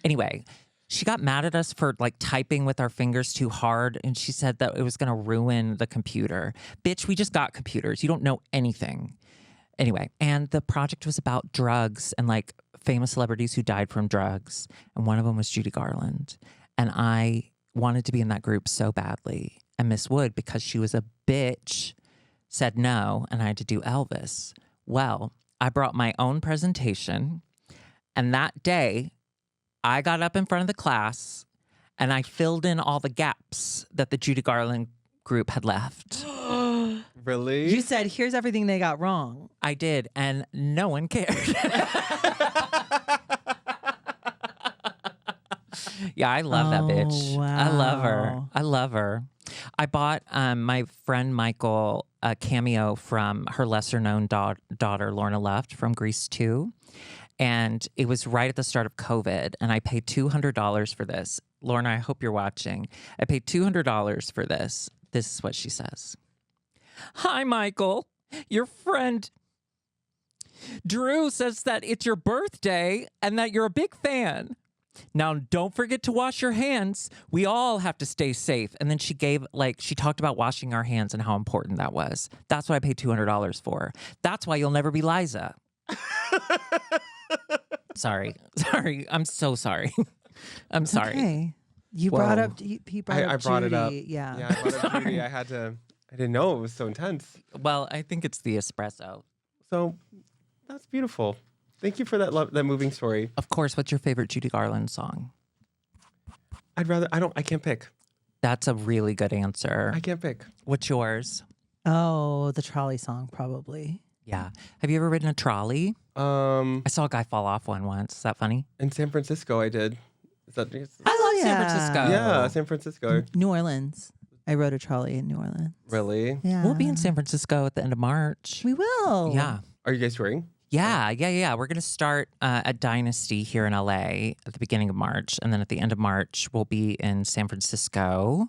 S1: Anyway, she got mad at us for like typing with our fingers too hard. And she said that it was going to ruin the computer. Bitch, we just got computers. You don't know anything. Anyway, and the project was about drugs and like famous celebrities who died from drugs. And one of them was Judy Garland. And I wanted to be in that group so badly. And Miss Wood, because she was a bitch, said no. And I had to do Elvis. Well, I brought my own presentation. And that day, I got up in front of the class and I filled in all the gaps that the Judy Garland group had left.
S8: Really?
S5: You said, here's everything they got wrong.
S1: I did, and no one cared. Yeah, I love that bitch.
S5: Wow.
S1: I love her. I love her. I bought my friend Michael a cameo from her lesser-known daughter, Lorna Luft, from Grease 2. And it was right at the start of COVID, and I paid $200 for this. Lorna, I hope you're watching. I paid $200 for this. This is what she says. Hi, Michael. Your friend Drew says that it's your birthday and that you're a big fan. Now, don't forget to wash your hands. We all have to stay safe. And then she talked about washing our hands and how important that was. That's what I paid $200 for. That's why you'll never be Liza. Sorry. I'm so sorry. I'm sorry.
S5: Okay. You
S8: Whoa.
S5: brought up, he brought up
S8: I brought it up.
S5: Judy. Yeah.
S8: Yeah, I brought up Judy. I didn't know it was so intense.
S1: Well, I think it's the espresso.
S8: So that's beautiful. Thank you for that moving story.
S1: Of course. What's your favorite Judy Garland song?
S8: I can't pick.
S1: That's a really good answer.
S8: I can't pick.
S1: What's yours?
S5: Oh, the trolley song, probably.
S1: Yeah. Have you ever ridden a trolley? I saw a guy fall off one once. Is that funny?
S8: In San Francisco, I did.
S1: I love San Francisco.
S8: Yeah, San Francisco.
S5: New Orleans. I rode a trolley in New Orleans.
S8: Really?
S5: Yeah.
S1: We'll be in San Francisco at the end of March.
S5: We will.
S1: Yeah.
S8: Are you guys touring?
S1: Yeah. We're going to start at Dynasty here in LA at the beginning of March. And then at the end of March, we'll be in San Francisco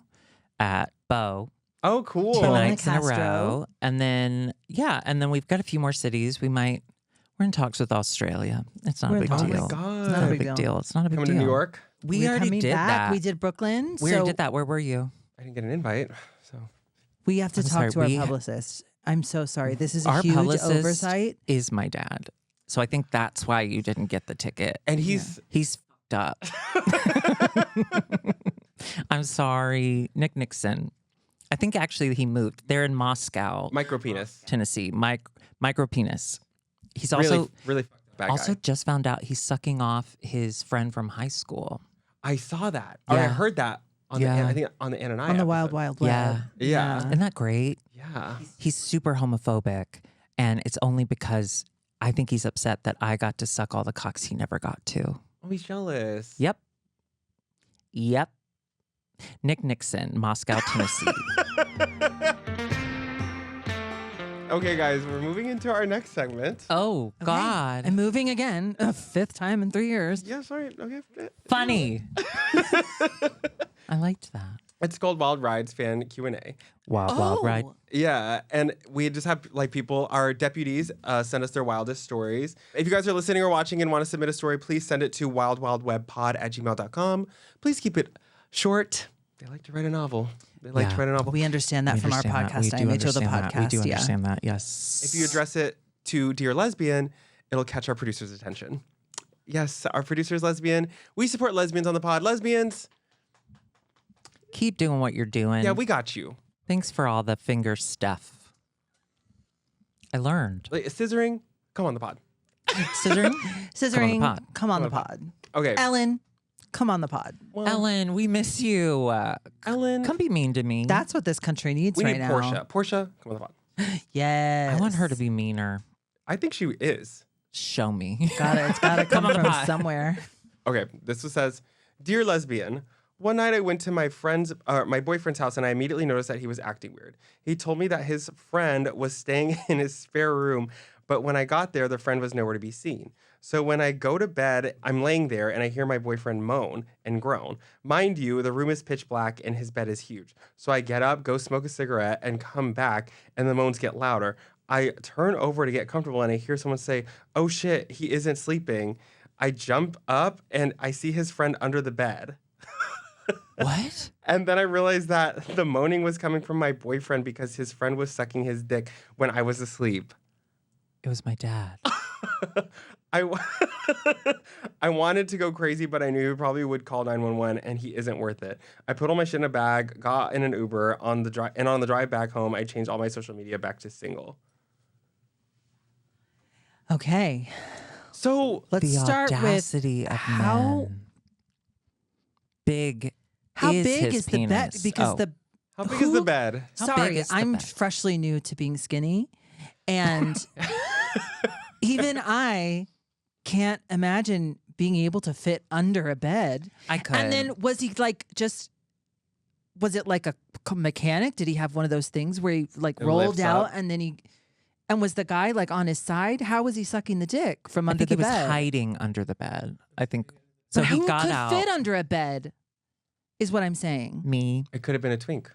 S1: at Beau.
S8: Oh, cool.
S1: 2 nights in a
S5: Castro.
S1: row. And then, we've got a few more cities. We're in talks with Australia. It's not a big
S8: Oh
S1: deal.
S8: my God.
S1: It's not a big deal. It's not a big
S8: Coming
S1: deal.
S8: to New York?
S1: We already
S5: coming
S1: did
S5: back.
S1: that.
S5: We did Brooklyn.
S1: We already
S5: so
S1: did that. Where were you?
S8: I didn't get an invite, so.
S5: we have to
S1: I'm
S5: talk
S1: sorry,
S5: to our
S1: we-
S5: publicist. I'm so sorry. This is a
S1: Our
S5: huge
S1: publicist
S5: oversight.
S1: is my dad. So I think that's why you didn't get the ticket.
S8: And he's
S1: fucked up. I'm sorry. Nick Nixon. I think actually he moved. They're in Moscow,
S8: micropenis.
S1: Tennessee. Micropenis. He's also
S8: really bad
S1: also
S8: guy.
S1: just found out he's sucking off his friend from high school.
S8: I saw that. Or I
S1: Yeah.
S8: heard that on
S1: Yeah.
S8: I think on the Ann and I
S5: On the
S8: episode.
S5: Wild Wild Web.
S1: Yeah.
S8: Yeah.
S1: Isn't that great?
S8: Yeah.
S1: He's super homophobic. And it's only because I think he's upset that I got to suck all the cocks he never got to.
S8: Oh, he's jealous.
S1: Yep. Nick Nixon, Moscow, Tennessee.
S8: Okay, guys, we're moving into our next segment.
S1: Oh,
S5: Okay.
S1: God.
S5: I'm moving again. A 5th time in 3 years.
S8: Yeah, sorry. Okay.
S1: Funny. I liked that.
S8: It's called Wild Rides Fan Q&A.
S1: Wild Ride.
S8: Yeah, and we just have people, our deputies, send us their wildest stories. If you guys are listening or watching and want to submit a story, please send it to wildwildwebpod@gmail.com. Please keep it short. They like to write a novel.
S5: We understand that from our podcast, IMHO the podcast.
S1: We do understand that, yes.
S8: If you address it to Dear Lesbian, it'll catch our producer's attention. Yes, our producer's lesbian. We support lesbians on the pod. Lesbians,
S1: keep doing what you're doing.
S8: yeah, we got you.
S1: Thanks for all the finger stuff. I learned.
S8: Like, scissoring, come on the pod.
S1: Scissoring?
S5: Scissoring,
S1: pod.
S5: come on the pod.
S8: Okay.
S5: Ellen, come on the pod.
S1: Ellen, we miss you.
S8: Ellen,
S1: Come be mean to me.
S5: That's what this country needs
S8: we
S5: right
S8: need
S5: now.
S8: Portia. Portia, come on the pod.
S5: Yes.
S1: I want her to be meaner.
S8: I think she is.
S1: Show me.
S5: Got it. It's got to come
S1: on the
S5: from
S1: pod.
S5: somewhere.
S8: Okay, this one says, Dear Lesbian, one night I went to my boyfriend's house and I immediately noticed that he was acting weird. He told me that his friend was staying in his spare room, but when I got there, the friend was nowhere to be seen. So when I go to bed, I'm laying there and I hear my boyfriend moan and groan. Mind you, the room is pitch black and his bed is huge. So I get up, go smoke a cigarette, and come back, and the moans get louder. I turn over to get comfortable and I hear someone say, "Oh shit, he isn't sleeping." I jump up and I see his friend under the bed.
S1: What?
S8: And then I realized that the moaning was coming from my boyfriend because his friend was sucking his dick when I was asleep.
S1: It was my dad.
S8: I wanted to go crazy, but I knew he probably would call 911, and he isn't worth it. I put all my shit in a bag, got in an Uber, on the drive back home, I changed all my social media back to single.
S5: Okay.
S8: So
S5: let's
S1: the
S5: start with
S1: audacity of
S5: how
S1: men. Big
S5: how
S1: is
S5: big
S1: his
S5: is the bed?
S1: penis?
S5: Because
S1: Oh.
S5: the
S8: How big is the bed?
S1: How big
S5: sorry,
S1: is the
S5: I'm
S1: bed?
S5: freshly new to being skinny, and even I can't imagine being able to fit under a bed.
S1: I could.
S5: And then was he like just? Was it like a mechanic? Did he have one of those things where he like
S8: It
S5: rolled
S8: lifts
S5: out
S8: up.
S5: and then he? And was the guy like on his side? How was he sucking the dick from
S1: I
S5: under
S1: think
S5: the
S1: he was
S5: bed?
S1: hiding under the bed. I think so.
S5: But
S1: He
S5: who
S1: got
S5: could
S1: out.
S5: fit under a bed? Is what I'm saying.
S1: Me.
S8: It could have been a twink.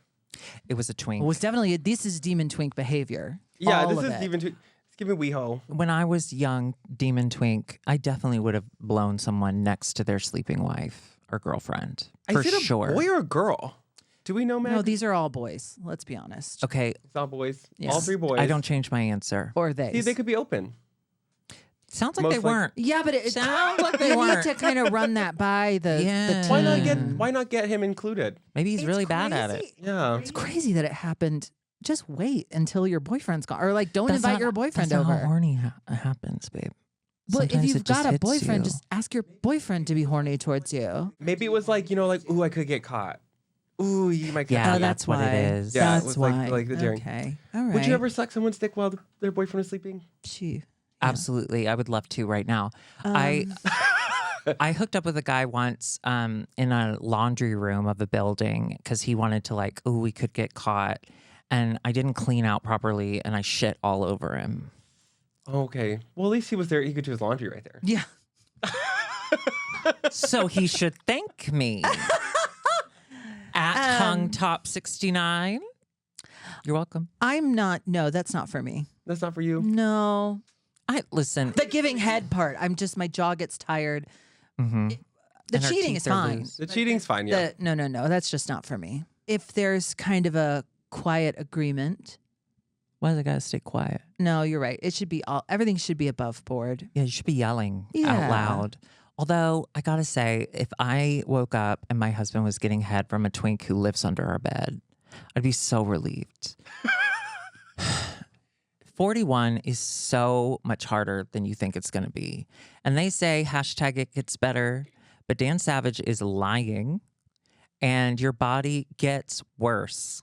S1: It was a twink.
S5: It was definitely this is demon twink behavior.
S8: Yeah,
S5: All
S8: this
S5: of
S8: is
S5: it.
S8: even twink. It's giving WeHo.
S1: When I was young, Demon Twink, I definitely would have blown someone next to their sleeping wife or girlfriend. For
S8: Is it
S1: sure.
S8: a boy or a girl? Do we know, Meg?
S5: No, these are all boys. Let's be honest.
S1: Okay.
S8: It's all boys.
S5: Yes.
S8: All 3 boys.
S1: I don't change my answer.
S5: Or they.
S8: See, they could be open.
S1: Sounds like
S8: Most
S1: they weren't.
S5: Yeah, but it
S1: Sounds like they
S5: you need
S1: weren't.
S5: to kind of run that by the
S1: Yeah.
S8: Why not get him included?
S1: Maybe he's
S5: It's
S1: really bad at it.
S5: crazy.
S8: Yeah.
S5: It's crazy that it happened. Just wait until your boyfriend's gone, or like don't
S1: That's
S5: invite
S1: not-
S5: your boyfriend
S1: that's not
S5: over.
S1: how horny happens, babe.
S5: But if
S1: Sometimes
S5: you've
S1: it just
S5: got a
S1: hits
S5: boyfriend,
S1: you.
S5: just ask your boyfriend to be horny towards you.
S8: Maybe it was like, ooh, I could get caught. Ooh, you might get
S1: Yeah,
S8: caught.
S5: Oh, that's
S1: what
S5: why.
S1: it is.
S8: Yeah, it
S5: That's
S8: was
S5: why.
S8: like the daring.
S5: Okay. All right.
S8: Would you ever suck someone's dick while their boyfriend is sleeping?
S5: Phew.
S1: Absolutely. I would love to right now. I hooked up with a guy once in a laundry room of a building because he wanted to like, oh, we could get caught. And I didn't clean out properly and I shit all over him.
S8: Okay. Well, at least he was there. He could do his laundry right there.
S5: Yeah.
S1: So he should thank me. At Hung Top 69. You're welcome.
S5: I'm not. No, that's not for me.
S8: That's not for you?
S5: No.
S1: Listen.
S5: The giving head part. I'm just, my jaw gets tired.
S1: Mm-hmm.
S5: The cheating is fine.
S8: The cheating's fine, yeah.
S5: No. That's just not for me. If there's kind of a quiet agreement.
S1: Why does it gotta stay quiet?
S5: No, you're right. It should be everything should be above board.
S1: Yeah, you should be yelling
S5: Yeah.
S1: out loud. Although, I gotta say, if I woke up and my husband was getting head from a twink who lives under our bed, I'd be so relieved. 41 is so much harder than you think it's gonna be. And they say hashtag it gets better, but Dan Savage is lying and your body gets worse.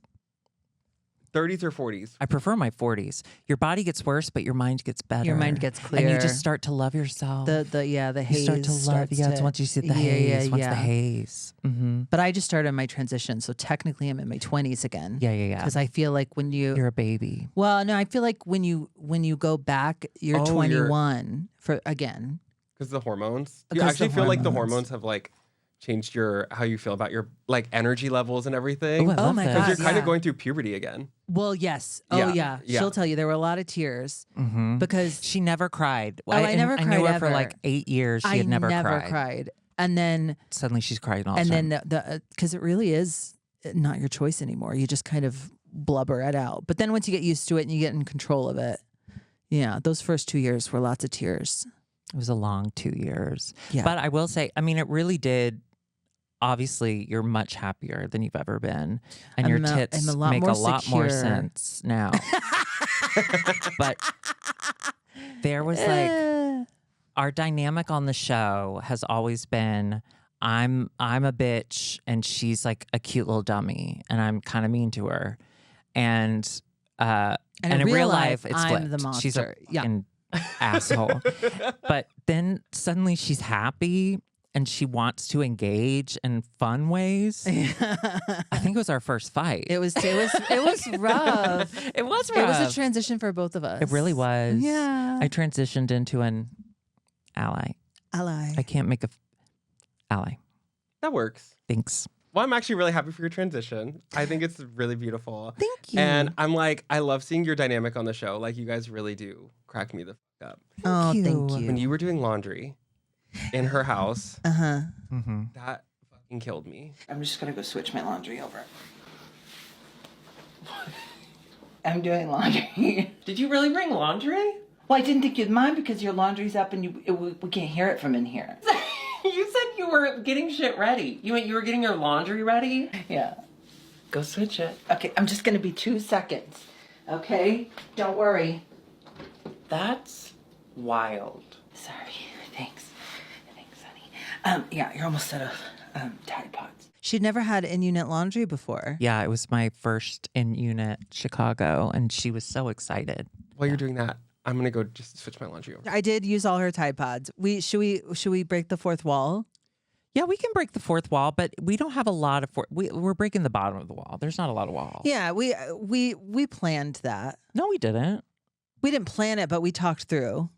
S8: 30s or 40s?
S1: I prefer my 40s. Your body gets worse, but your mind gets better.
S5: Your mind gets clear.
S1: And you just start to love yourself.
S5: The haze.
S1: You start to love. Yeah, it's once you see the haze. Once the haze. Mm-hmm.
S5: But I just started my transition, so technically I'm in my 20s again.
S1: Yeah.
S5: Because I feel like when
S1: you're a baby.
S5: Well, no, I feel like when you go back, you're 21 for again.
S8: Because the hormones. You
S5: Because
S8: actually
S5: the
S8: feel like the
S5: hormones.
S8: hormones have like changed how you feel about your like energy levels and everything.
S5: Oh my
S8: Because
S5: God,
S8: you're kind of
S5: yeah.
S8: going through puberty again.
S5: Well, yes. Oh yeah. She'll tell you there were a lot of tears because
S1: she never cried.
S5: I never cried
S1: I knew her
S5: ever.
S1: for like 8 years. She had never cried.
S5: And then
S1: suddenly she's crying all the
S5: and
S1: time.
S5: then because it really is not your choice anymore. You just kind of blubber it out. But then once you get used to it and you get in control of it, yeah, those first 2 years were lots of tears.
S1: It was a long 2 years.
S5: Yeah.
S1: But I will say, I mean, it really did. Obviously, you're much happier than you've ever been, and your tits make a lot more sense now. But there was like our dynamic on the show has always been I'm a bitch and she's like a cute little dummy and I'm kind of mean to her, and in real life it's
S5: I'm
S1: flipped.
S5: the monster.
S1: She's a fucking asshole. But then suddenly she's happy and she wants to engage in fun ways. I think it was our first fight.
S5: It was rough.
S1: It was rough.
S5: It was a transition for both of us.
S1: It really was.
S5: Yeah.
S1: I transitioned into an ally. I can't make ally.
S8: That works.
S1: Thanks.
S8: Well, I'm actually really happy for your transition. I think it's really beautiful.
S5: Thank you.
S8: And I'm like, I love seeing your dynamic on the show. Like, you guys really do crack me the fuck up.
S5: Thank you.
S8: When you were doing laundry in her house,
S1: Mm-hmm.
S8: that fucking killed me.
S12: I'm just gonna go switch my laundry over. I'm doing laundry.
S9: Did you really bring laundry?
S12: Well, I didn't think you'd mind because your laundry's up and we can't hear it from in here.
S9: You said you were getting shit ready. You were getting your laundry ready?
S12: Yeah.
S9: Go switch it.
S12: Okay, I'm just gonna be 2 seconds. Okay? Don't worry.
S9: That's wild.
S12: Sorry. Thanks. Thanks, honey. Yeah, you're almost out of Tide Pods.
S5: She'd never had in-unit laundry before.
S1: Yeah, it was my first in-unit Chicago, and she was so excited.
S8: While you're doing that, I'm gonna go just switch my laundry over.
S5: I did use all her Tide Pods. Should we break the fourth wall?
S1: Yeah, we can break the fourth wall, but we don't have a lot of we're breaking the bottom of the wall. There's not a lot of wall.
S5: Yeah, we planned that.
S1: No, we didn't.
S5: We didn't plan it, but we talked through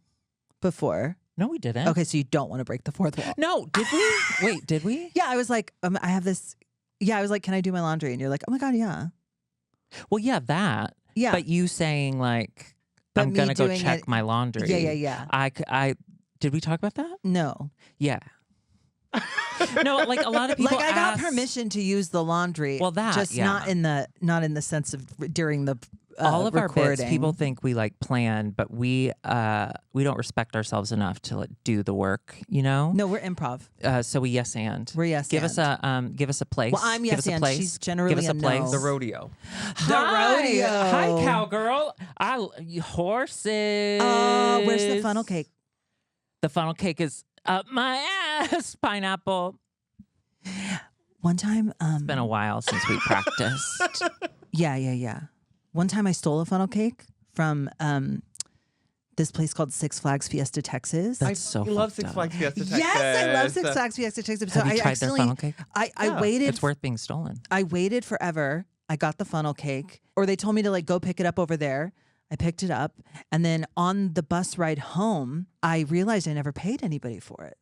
S5: before.
S1: No, we didn't.
S5: Okay, so you don't want to break the fourth wall.
S1: No, did we? Wait, did we?
S5: Yeah, I was like, I have this. Yeah, I was like, can I do my laundry? And you're like, oh my God, yeah.
S1: Well, yeah, that.
S5: Yeah.
S1: But you saying like,
S5: But
S1: I'm
S5: me
S1: gonna go
S5: doing
S1: check
S5: it-
S1: my laundry.
S5: Yeah.
S1: I did we talk about that?
S5: No.
S1: Yeah. No, like a lot of people
S5: Like I got
S1: ask-
S5: permission to use the laundry.
S1: Well, that,
S5: just
S1: yeah.
S5: not in the sense of during the
S1: all of
S5: recording.
S1: our bits, people think we like plan, but we don't respect ourselves enough to like, do the work. You know?
S5: No, we're improv.
S1: So we yes and.
S5: We're yes
S1: give
S5: and.
S1: Give us a place.
S5: Well, I'm
S1: give
S5: yes
S1: us a
S5: and.
S1: place.
S5: She's generally
S1: give us a
S5: a
S1: place.
S5: no.
S8: The rodeo.
S5: rodeo.
S1: Hi, cowgirl. Horses.
S5: Where's the funnel cake?
S1: The funnel cake is up my ass. Pineapple.
S5: One time,
S1: It's been a while since we practiced.
S5: Yeah. One time I stole a funnel cake from this place called Six Flags Fiesta, Texas.
S1: That's so
S8: love
S1: fucked
S8: Six
S1: up.
S8: Flags Fiesta, Texas.
S5: Yes, I love Six Flags Fiesta, Texas.
S1: Have you
S5: I
S1: tried their funnel cake?
S5: I waited.
S1: It's worth being stolen.
S5: I waited forever. I got the funnel cake, or they told me to like go pick it up over there. I picked it up, and then on the bus ride home, I realized I never paid anybody for it.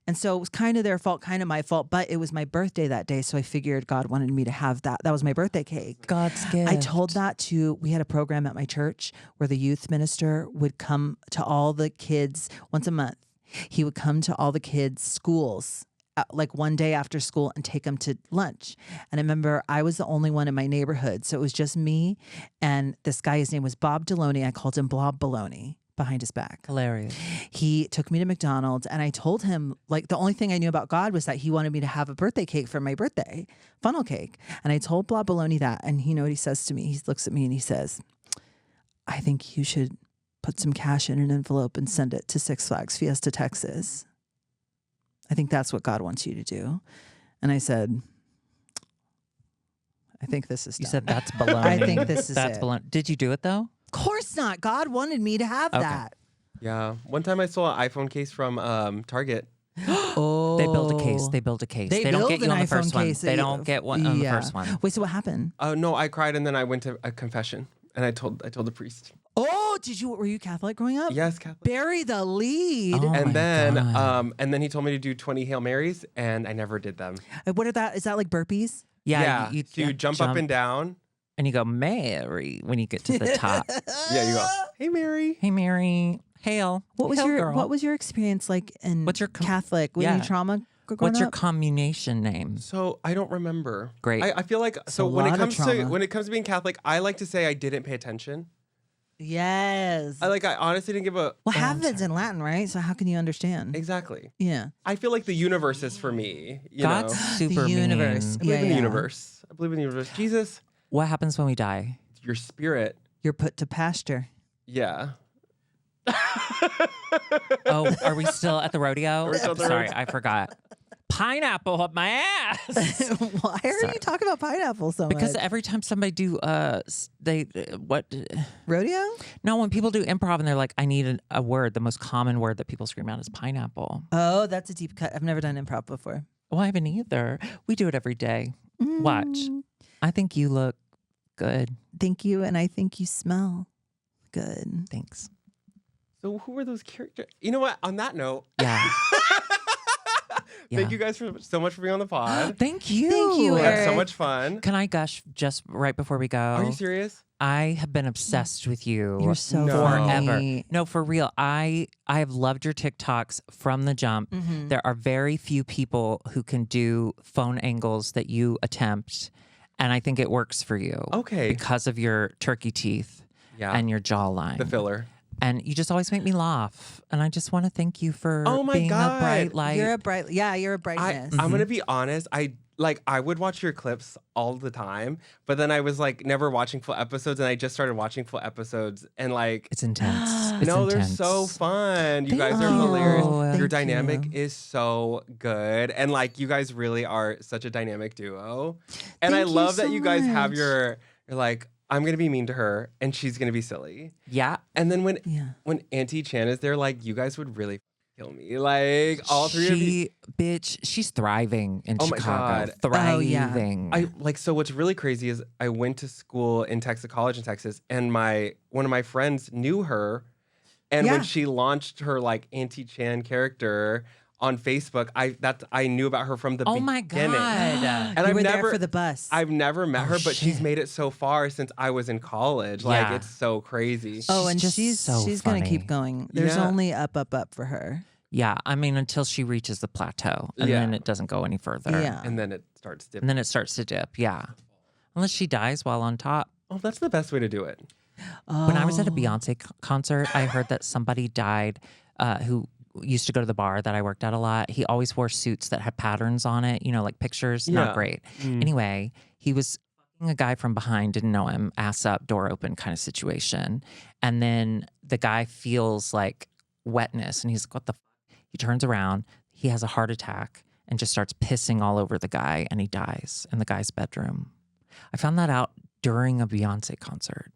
S5: And so it was kind of their fault, kind of my fault, but it was my birthday that day. So I figured God wanted me to have that. That was my birthday cake.
S1: God's gift.
S5: I told that we had a program at my church where the youth minister would come to all the kids once a month. He would come to all the kids' schools like one day after school and take them to lunch. And I remember I was the only one in my neighborhood. So it was just me and this guy, his name was Bob Deloney. I called him Blob Baloney behind his back.
S1: Hilarious.
S5: He took me to McDonald's and I told him, like, the only thing I knew about God was that he wanted me to have a birthday cake for my birthday, funnel cake. And I told Blob Baloney that. And you know what he says to me? He looks at me and he says, I think you should put some cash in an envelope and send it to Six Flags Fiesta, Texas. I think that's what God wants you to do. And I said, I think this is
S1: You
S5: done.
S1: said that's baloney.
S5: I think this is
S1: that's
S5: it.
S1: baloney. Did you do it though?
S5: Of course not. God wanted me to have
S1: Okay.
S5: that.
S8: Yeah. One time I stole an iPhone case from Target.
S5: Oh,
S1: They build a case. They build a case. They don't
S5: build
S1: get you
S5: an
S1: on the
S5: iPhone
S1: first one.
S5: case.
S1: They don't get one on the
S5: Yeah.
S1: first one.
S5: Wait, so what happened?
S8: Oh no, I cried and then I went to a confession and I told the priest.
S5: Oh, were you Catholic growing up?
S8: Yes, Catholic.
S5: Bury the lead.
S1: Oh my
S8: and then
S1: God.
S8: and then he told me to do 20 Hail Marys and I never did them.
S5: What are that? Is that like burpees?
S1: Yeah,
S8: So you jump up and down.
S1: and you go Mary when you get to the top.
S8: Yeah, you go, hey Mary.
S1: Hey Mary, hail.
S5: What was
S1: Hail,
S5: your
S1: girl.
S5: What was your experience like in
S1: What's your
S5: Catholic? Were
S1: yeah.
S5: you trauma growing
S1: What's your
S5: up?
S1: communation name?
S8: So I don't remember.
S1: Great.
S8: I feel like
S5: It's
S8: so
S5: a
S8: when it
S5: lot of
S8: comes to
S5: trauma.
S8: when it comes to being Catholic, I like to say I didn't pay attention.
S5: Yes.
S8: I honestly didn't give a
S5: Well, half of it's in Latin, right? So how can you understand?
S8: exactly.
S5: Yeah.
S8: I feel like the universe is for me. You
S1: God's
S8: know?
S1: super
S5: The universe.
S1: mean.
S8: I believe in the
S5: Yeah.
S8: universe. I believe in the universe. Jesus,
S1: What happens when we die?
S8: your spirit.
S5: You're put to pasture.
S8: Yeah.
S1: Oh, are we still at the rodeo?
S8: We're still at the
S1: Sorry,
S8: rodeo.
S1: I forgot. Pineapple up my ass.
S5: Why are
S1: Sorry.
S5: you talking about pineapple so
S1: Because
S5: much?
S1: every time somebody do what
S5: Rodeo?
S1: no, when people do improv and they're like, I need a word, the most common word that people scream out is pineapple.
S5: Oh, that's a deep cut. I've never done improv before.
S1: Well, I haven't either. We do it every day. Watch.
S5: Mm,
S1: I think you look good.
S5: Thank you, and I think you smell good.
S1: Thanks.
S8: So who are those characters? You know what? On that note,
S1: Yeah.
S8: thank you guys so much for being on the pod.
S1: Thank you.
S5: Thank you,
S8: We had so
S5: Eric.
S8: much fun.
S1: Can I gush just right before we go?
S8: Are you serious?
S1: I have been obsessed with you.
S5: You're so
S8: No.
S1: forever.
S5: funny.
S1: No, for real. I have loved your TikToks from the jump.
S5: Mhm.
S1: There are very few people who can do phone angles that you attempt, and I think it works for you.
S8: Okay.
S1: Because of your turkey teeth
S8: Yeah.
S1: and your jawline.
S8: The filler.
S1: And you just always make me laugh. And I just want to thank you for
S8: Oh my
S1: being
S8: God.
S1: a bright light.
S5: You're a bright. Yeah, you're a brightness.
S8: I'm gonna be honest. I would watch your clips all the time, but then I was like never watching full episodes, and I just started watching full episodes, and like
S1: It's intense. It's
S8: no,
S1: intense.
S8: they're so fun. You
S5: Thank
S8: guys are
S5: you.
S8: hilarious.
S1: Thank
S8: Your dynamic
S5: you.
S8: is so good, and like you guys really are such a dynamic duo. And I
S5: Thank you
S8: love that
S5: so
S8: you guys have
S5: much.
S8: you're like, I'm gonna be mean to her, and she's gonna be silly.
S1: Yeah.
S8: And then when
S5: Yeah.
S8: Auntie Chan is there, like you guys would really kill me. Like all three of you.
S1: Bitch, she's thriving in
S8: Oh my
S1: Chicago.
S8: God.
S5: Oh, yeah.
S1: Thriving.
S8: I like so what's really crazy is I went to school in Texas College in Texas and one of my friends knew her and
S5: Yeah.
S8: when she launched her like Auntie Chan character on Facebook. I knew about her from the beginning.
S1: Oh my God.
S8: And
S5: You were there for the bus.
S8: I've never met her, but she's
S1: shit.
S8: made it so far since I was in college. Like,
S1: Yeah.
S8: it's so crazy.
S5: Oh, and
S1: just
S5: she's
S1: so
S5: gonna
S1: funny.
S5: keep going. There's
S8: Yeah.
S5: only up for her.
S1: Yeah, I mean, until she reaches the plateau, and
S8: Yeah.
S1: then it doesn't go any further.
S5: Yeah.
S8: And then it starts dipping.
S1: And then it starts to dip, yeah. Unless she dies while on top.
S8: Oh, that's the best way to do it.
S1: When I was at a
S5: Oh.
S1: Beyonce concert, I heard that somebody died who used to go to the bar that I worked at a lot. He always wore suits that had patterns on it, like pictures.
S8: Yeah.
S1: Not great.
S8: Mm.
S1: Anyway, he was fucking a guy from behind, didn't know him, ass up, door open kind of situation. And then the guy feels like wetness and he's like, what the fuck? He turns around, he has a heart attack and just starts pissing all over the guy and he dies in the guy's bedroom. I found that out during a Beyonce concert.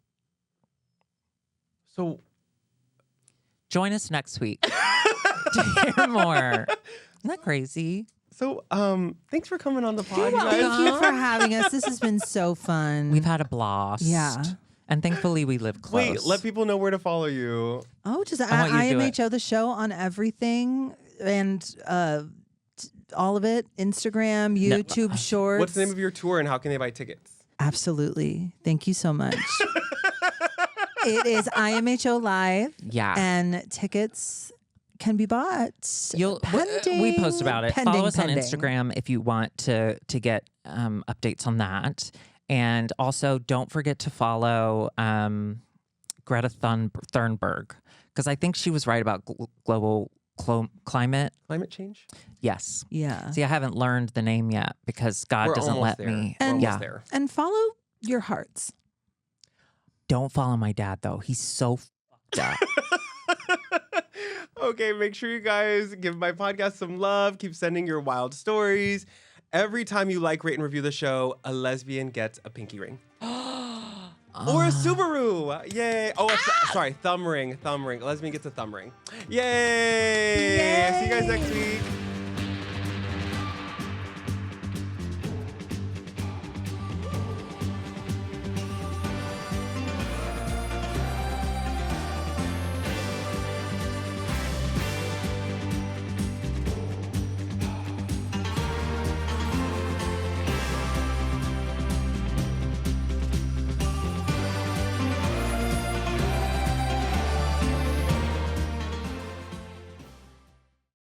S8: So
S1: Join us next week to hear more. Isn't that crazy?
S8: So, thanks for coming on the pod. you guys.
S5: Thank you for having us. This has been so fun.
S1: We've had a blast.
S5: Yeah.
S1: And thankfully we live close.
S8: Wait, let people know where to follow you.
S5: Oh, just
S1: I want you to do it.
S5: IMHO the show on everything and all of it. Instagram, YouTube, Shorts.
S8: What's the name of your tour and how can they buy tickets?
S5: Absolutely. Thank you so much. It is IMHO Live.
S1: Yeah.
S5: And tickets can be bought.
S1: We post about it. Follow us
S5: pending.
S1: on Instagram if you want to get updates on that. And also, don't forget to follow Greta Thunberg, because I think she was right about global climate.
S8: Climate change?
S1: Yes.
S5: Yeah.
S1: See, I haven't learned the name yet because God
S8: We're
S1: doesn't
S8: almost
S1: let
S8: there.
S1: me.
S8: We're almost
S1: yeah.
S8: there.
S5: And follow your hearts.
S1: Don't follow my dad, though. He's so fucked up.
S8: Okay, make sure you guys give my podcast some love. Keep sending your wild stories. Every time you like, rate, and review the show, a lesbian gets a pinky ring. Or a Subaru. Yay. Oh, sorry, thumb ring. A lesbian gets a thumb ring. Yay. See you guys next week.